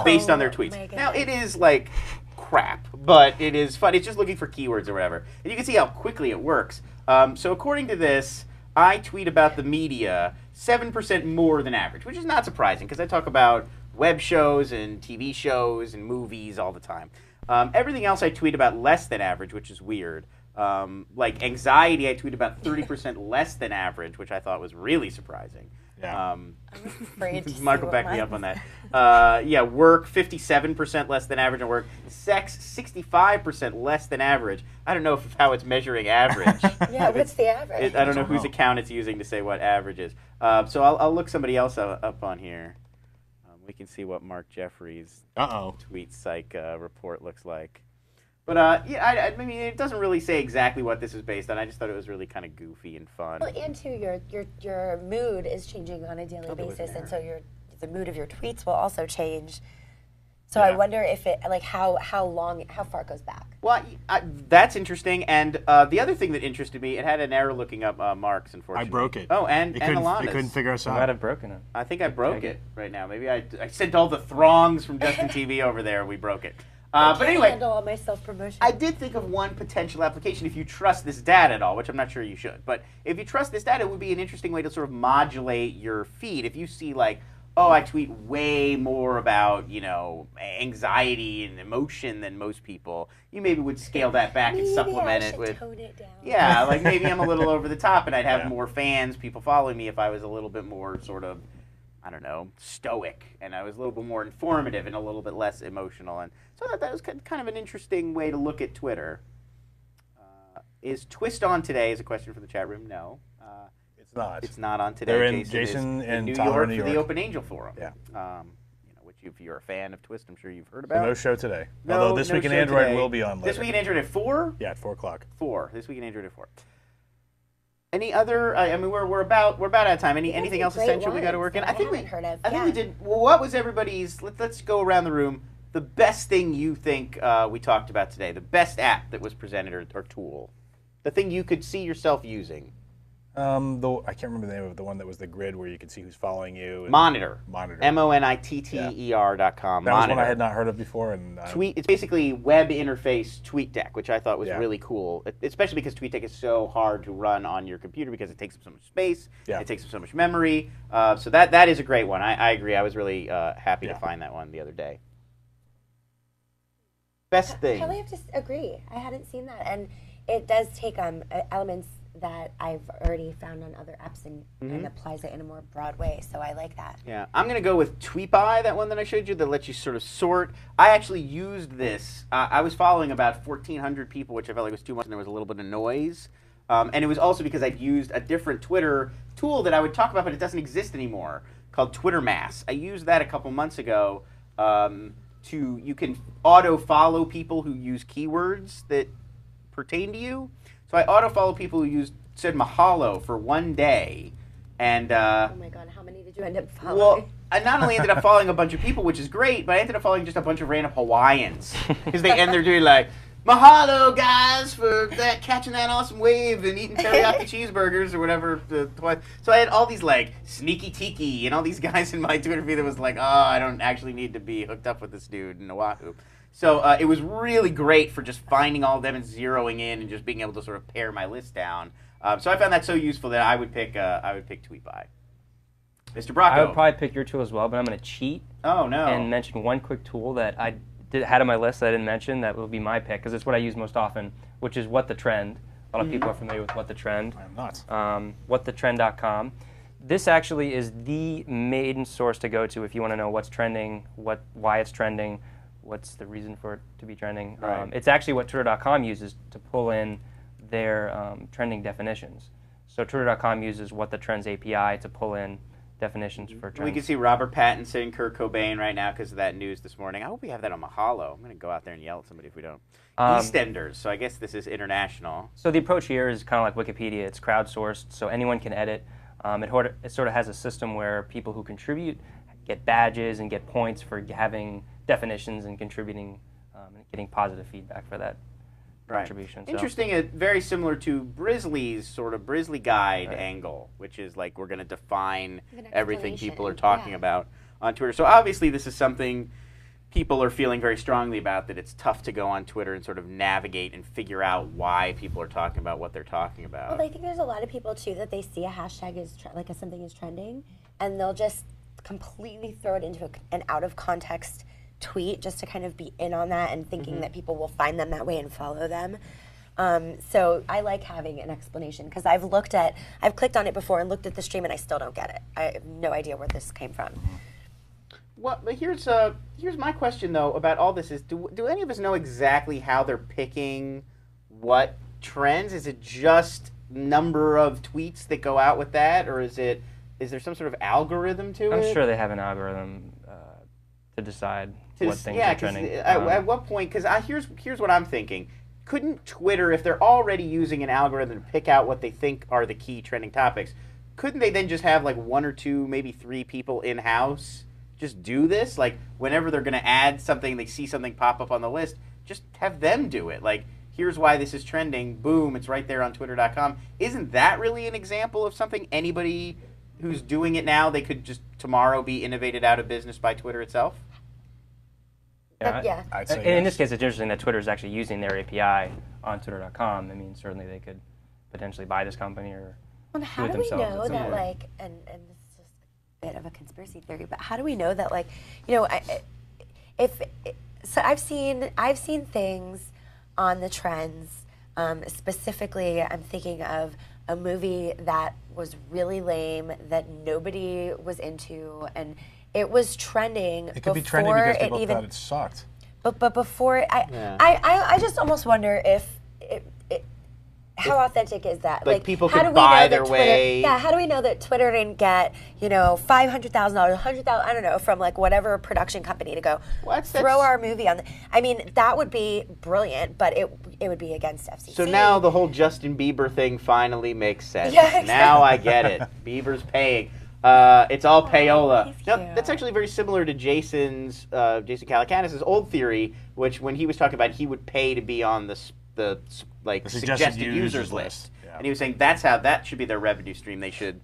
based on their tweets. Now, it is like crap, but it is fun. It's just looking for keywords or whatever. And you can see how quickly it works. So according to this, I tweet about the media 7% more than average, which is not surprising because I talk about web shows and TV shows and movies all the time. Everything else I tweet about less than average, which is weird. Like anxiety, I tweet about 30% less than average, which I thought was really surprising. Yeah. I'm afraid to Mark see will what back me mine up on that. Yeah, work 57% less than average on work. Sex 65% less than average. I don't know how it's measuring average. Yeah, what's the average? I don't know whose account it's using to say what average is. So I'll look somebody else up on here. We can see what Mark Jeffries' Tweetpsych report looks like. But yeah, I mean, it doesn't really say exactly what this is based on. I just thought it was really kind of goofy and fun. Well, and too, your mood is changing on a daily basis, and so the mood of your tweets will also change. So I wonder if it how far it goes back. Well, that's interesting. And the other thing that interested me, it had an error looking up Mark's, unfortunately. I broke it. Oh, and Alana's. They couldn't figure us I out. might have broken it. I think I broke it right now. Maybe I sent all the throngs from Justin TV over there. We broke it. But anyway, handle all my self-promotion. I did think of one potential application if you trust this data at all, which I'm not sure you should. But if you trust this data, it would be an interesting way to sort of modulate your feed. If you see like, oh, I tweet way more about, anxiety and emotion than most people, you maybe would scale that back and supplement it with. Tone it down. Yeah, like maybe I'm a little over the top and I'd have more fans, people following me if I was a little bit more sort of, I don't know, stoic, and I was a little bit more informative and a little bit less emotional. And so I thought that was kind of an interesting way to look at Twitter. Is Twist on today? Is a question for the chat room. No. It's not. It's not on today. They're in Jason and New Tom York are in New for the York. Open Angel Forum. Yeah. Which if you're a fan of Twist, I'm sure you've heard So about. no show today. No, Although This no Week in show Android today. will be on later. This Week in Android at 4? Yeah, at 4 o'clock. 4. This Week in Android at 4. Any other? I mean, we're about out of time. Anything else essential we got to work in? I think we heard of. I think we did. Well, what was everybody's? Let's go around the room. The best thing you think we talked about today. The best app that was presented or tool. The thing you could see yourself using. I can't remember the name of the one that was the grid where you could see who's following you. Monitter. Monitter. MONITTER.com. That was one I had not heard of before. And It's basically web interface TweetDeck, which I thought was really cool, especially because TweetDeck is so hard to run on your computer because it takes up so much space, it takes up so much memory. So that is a great one. I agree. I was really happy to find that one the other day. Best thing. I probably have to agree. I hadn't seen that, and it does take elements that I've already found on other apps and applies it in a more broad way. So I like that. Yeah, I'm going to go with Tweepi, that one that I showed you that lets you sort of sort. I actually used this. I was following about 1,400 people, which I felt like was too much, and there was a little bit of noise. And it was also because I'd used a different Twitter tool that I would talk about, but it doesn't exist anymore, called Twittermass. I used that a couple months ago. You can auto-follow people who use keywords that pertain to you. So I auto-follow people who said mahalo for one day, and oh my god, how many did you end up following? well, I not only ended up following a bunch of people, which is great, but I ended up following just a bunch of random Hawaiians because they're doing like mahalo guys for catching that awesome wave and eating teriyaki cheeseburgers or whatever. So I had all these like sneaky tiki and all these guys in my Twitter feed that was like, oh, I don't actually need to be hooked up with this dude in Oahu. So it was really great for just finding all of them and zeroing in and just being able to sort of pare my list down. So I found that so useful that I would pick Tweetpsych. Mr. Bracco. I would probably pick your tool as well, but I'm going to cheat. Oh no. And mention one quick tool that I had on my list that I didn't mention that will be my pick because it's what I use most often, which is What the Trend. A lot of people are familiar with What the Trend. I am not. WhatTheTrend.com. This actually is the main source to go to if you want to know what's trending, why it's trending, what's the reason for it to be trending. Right. It's actually what Twitter.com uses to pull in their trending definitions. So Twitter.com uses What the Trends API to pull in definitions for trends. We can see Robert Pattinson, Kurt Cobain right now because of that news this morning. I hope we have that on Mahalo. I'm going to go out there and yell at somebody if we don't. EastEnders, so I guess this is international. So the approach here is kind of like Wikipedia. It's crowdsourced, so anyone can edit. It sort of has a system where people who contribute get badges and get points for having definitions and contributing and getting positive feedback for that contribution. So. Interesting, very similar to Brizzly's sort of Brizzly Guide angle, which is like we're going to define everything people are talking about on Twitter. So obviously this is something people are feeling very strongly about, that it's tough to go on Twitter and sort of navigate and figure out why people are talking about what they're talking about. Well, I think there's a lot of people too that they see a hashtag is something is trending, and they'll just completely throw it into an out of context tweet just to kind of be in on that and thinking that people will find them that way and follow them. So I like having an explanation because I've clicked on it before and looked at the stream and I still don't get it. I have no idea where this came from. Well, but here's my question though about all this: is do any of us know exactly how they're picking what trends? Is it just number of tweets that go out with that, or is there some sort of algorithm to it? I'm sure they have an algorithm to decide what things are trending. At what point? Because here's what I'm thinking. Couldn't Twitter, if they're already using an algorithm to pick out what they think are the key trending topics, couldn't they then just have like 1 or 2, maybe 3 people in-house just do this? Like whenever they're going to add something, they see something pop up on the list, just have them do it. Like, here's why this is trending. Boom, it's right there on Twitter.com. Isn't that really an example of something anybody who's doing it now, they could just tomorrow be innovated out of business by Twitter itself? Yeah. I'd say in yes. this case, it's interesting that Twitter is actually using their API on Twitter.com. I mean, certainly they could potentially buy this company or How do it do we themselves know at some that, point. like, and this is just a bit of a conspiracy theory, but how do we know that, like, so I've seen things on the trends. Specifically, I'm thinking of a movie that was really lame that nobody was into, and it was trending. It could be trending because people thought it sucked. But before, I just almost wonder if how authentic is that? Like people how could do we buy know their that Twitter, way. Yeah, how do we know that Twitter didn't get, $500,000, $100,000, I don't know, from like whatever production company to go throw our movie on? I mean, that would be brilliant, but it would be against FCC. So now the whole Justin Bieber thing finally makes sense. Yeah, exactly. Now I get it. Bieber's paying. It's all payola. he's Now, cute. that's actually very similar to Jason Calacanis' old theory, which when he was talking about he would pay to be on the suggested users list. Yeah. And he was saying that should be their revenue stream. They should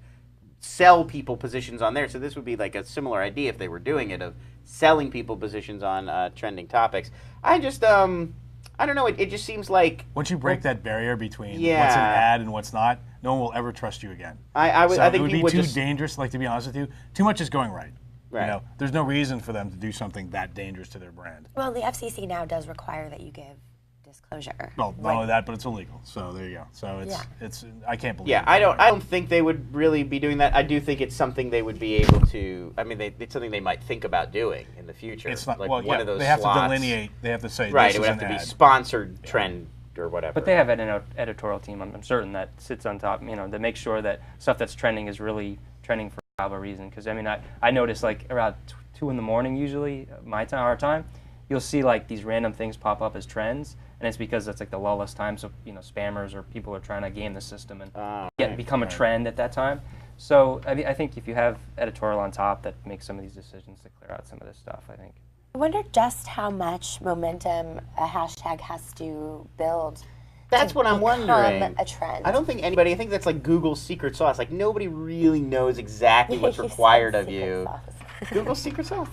sell people positions on there. So this would be like a similar idea if they were doing it, of selling people positions on trending topics. I just I don't know. It just seems like Once you break that barrier between what's Yeah. an ad and what's not, no one will ever trust you again. I think it would he be would too just dangerous. Like, to be honest with you, too much is going right. Right. There's no reason for them to do something that dangerous to their brand. Well, the FCC now does require that you give disclosure. Well, not only that, but it's illegal. So there you go. So it's I can't believe. Yeah, it. I don't think they would really be doing that. I do think it's something they would be able to. I mean, it's something they might think about doing in the future. It's not. like Well, one yeah, of those they have slots. to delineate. They have to say Right, this it would is have an to be ad. sponsored trend or whatever. But they have an editorial team, I'm certain, that sits on top, to make sure that stuff that's trending is really trending for a valuable reason. Because I notice like around 2 in the morning usually, our time, you'll see like these random things pop up as trends, and it's because it's like the lawless time, so spammers or people are trying to game the system and become a trend at that time. So I think if you have editorial on top that makes some of these decisions to clear out some of this stuff, I think. I wonder just how much momentum a hashtag has to build. That's to what I'm become wondering. A trend. I don't think anybody. I think that's like Google's secret sauce. Like nobody really knows exactly what's You said required of secret you. sauce. Google's secret sauce.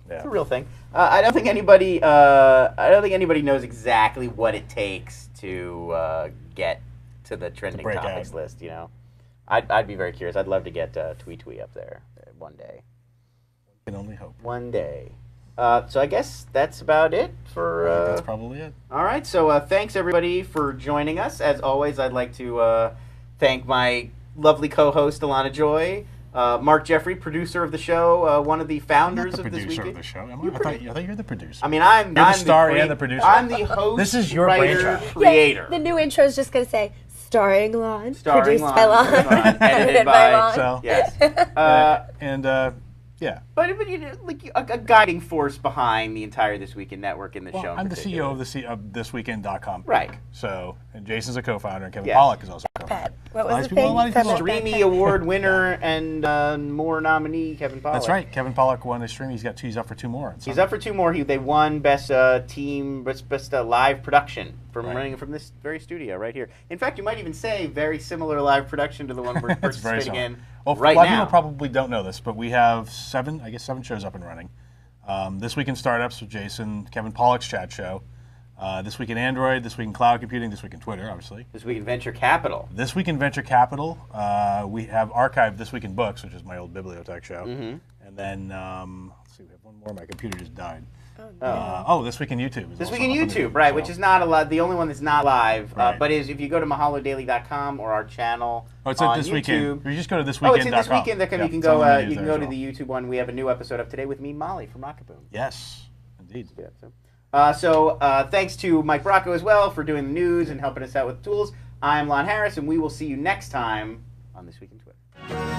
That's a real thing. I don't think anybody knows exactly what it takes to get to the trending break topics out. list. I'd be very curious. I'd love to get TWiTwi up there one day. Can only hope. One day. So I guess that's about it for. That's probably it. All right. So thanks everybody for joining us. As always, I'd like to thank my lovely co-host Alana Joy, Mark Jeffrey, producer of the show, one of the founders I'm not the of This producer Week. of the show. I thought you're the producer. I mean, I'm You're the I'm star crea- and the producer. I'm the host. This is your writer, brainchild. creator. The new intro is just going to say, starring Lon, Starring produced Lon, by Lon, edited by Lon. So Yes. yeah. But like a guiding force behind the entire This Weekend network in the Well, show. in I'm the particular. CEO of ThisWeekend.com. Right. So, and Jason's a co-founder, and Kevin Yes. Pollak is also a co-founder. Pet. What A lot was of the people- a lot thing? of people- Streamy Award winner and more nominee Kevin Pollak. That's right. Kevin Pollak won a stream. He's up for 2 more. He's up for 2 more. They won best team, best live production from running from this very studio right here. In fact, you might even say very similar live production to the one we're It's very participating in Well, right a lot of now. people probably don't know this, but we have 7 shows up and running. This Week in Startups with Jason, Kevin Pollak's chat show. This Week in Android, This Week in Cloud Computing, This Week in Twitter, obviously. This Week in Venture Capital. This Week in Venture Capital, we have archived This Week in Books, which is my old bibliotech show. And then, let's see, we have one more. My computer just died. This Week in YouTube. This Week in YouTube, right, which is not the only one that's not live, but is if you go to mahalodaily.com or our channel it's on This YouTube. Weekend. You just go to thisweekend.com. It's in This Weekend. You can go. You can go to the YouTube one. We have a new episode up today with me, Molly from Rocket Boom. Yes, indeed. Thanks to Mike Bracco as well for doing the news and helping us out with tools. I'm Lon Harris, and we will see you next time on This Week in Twitter.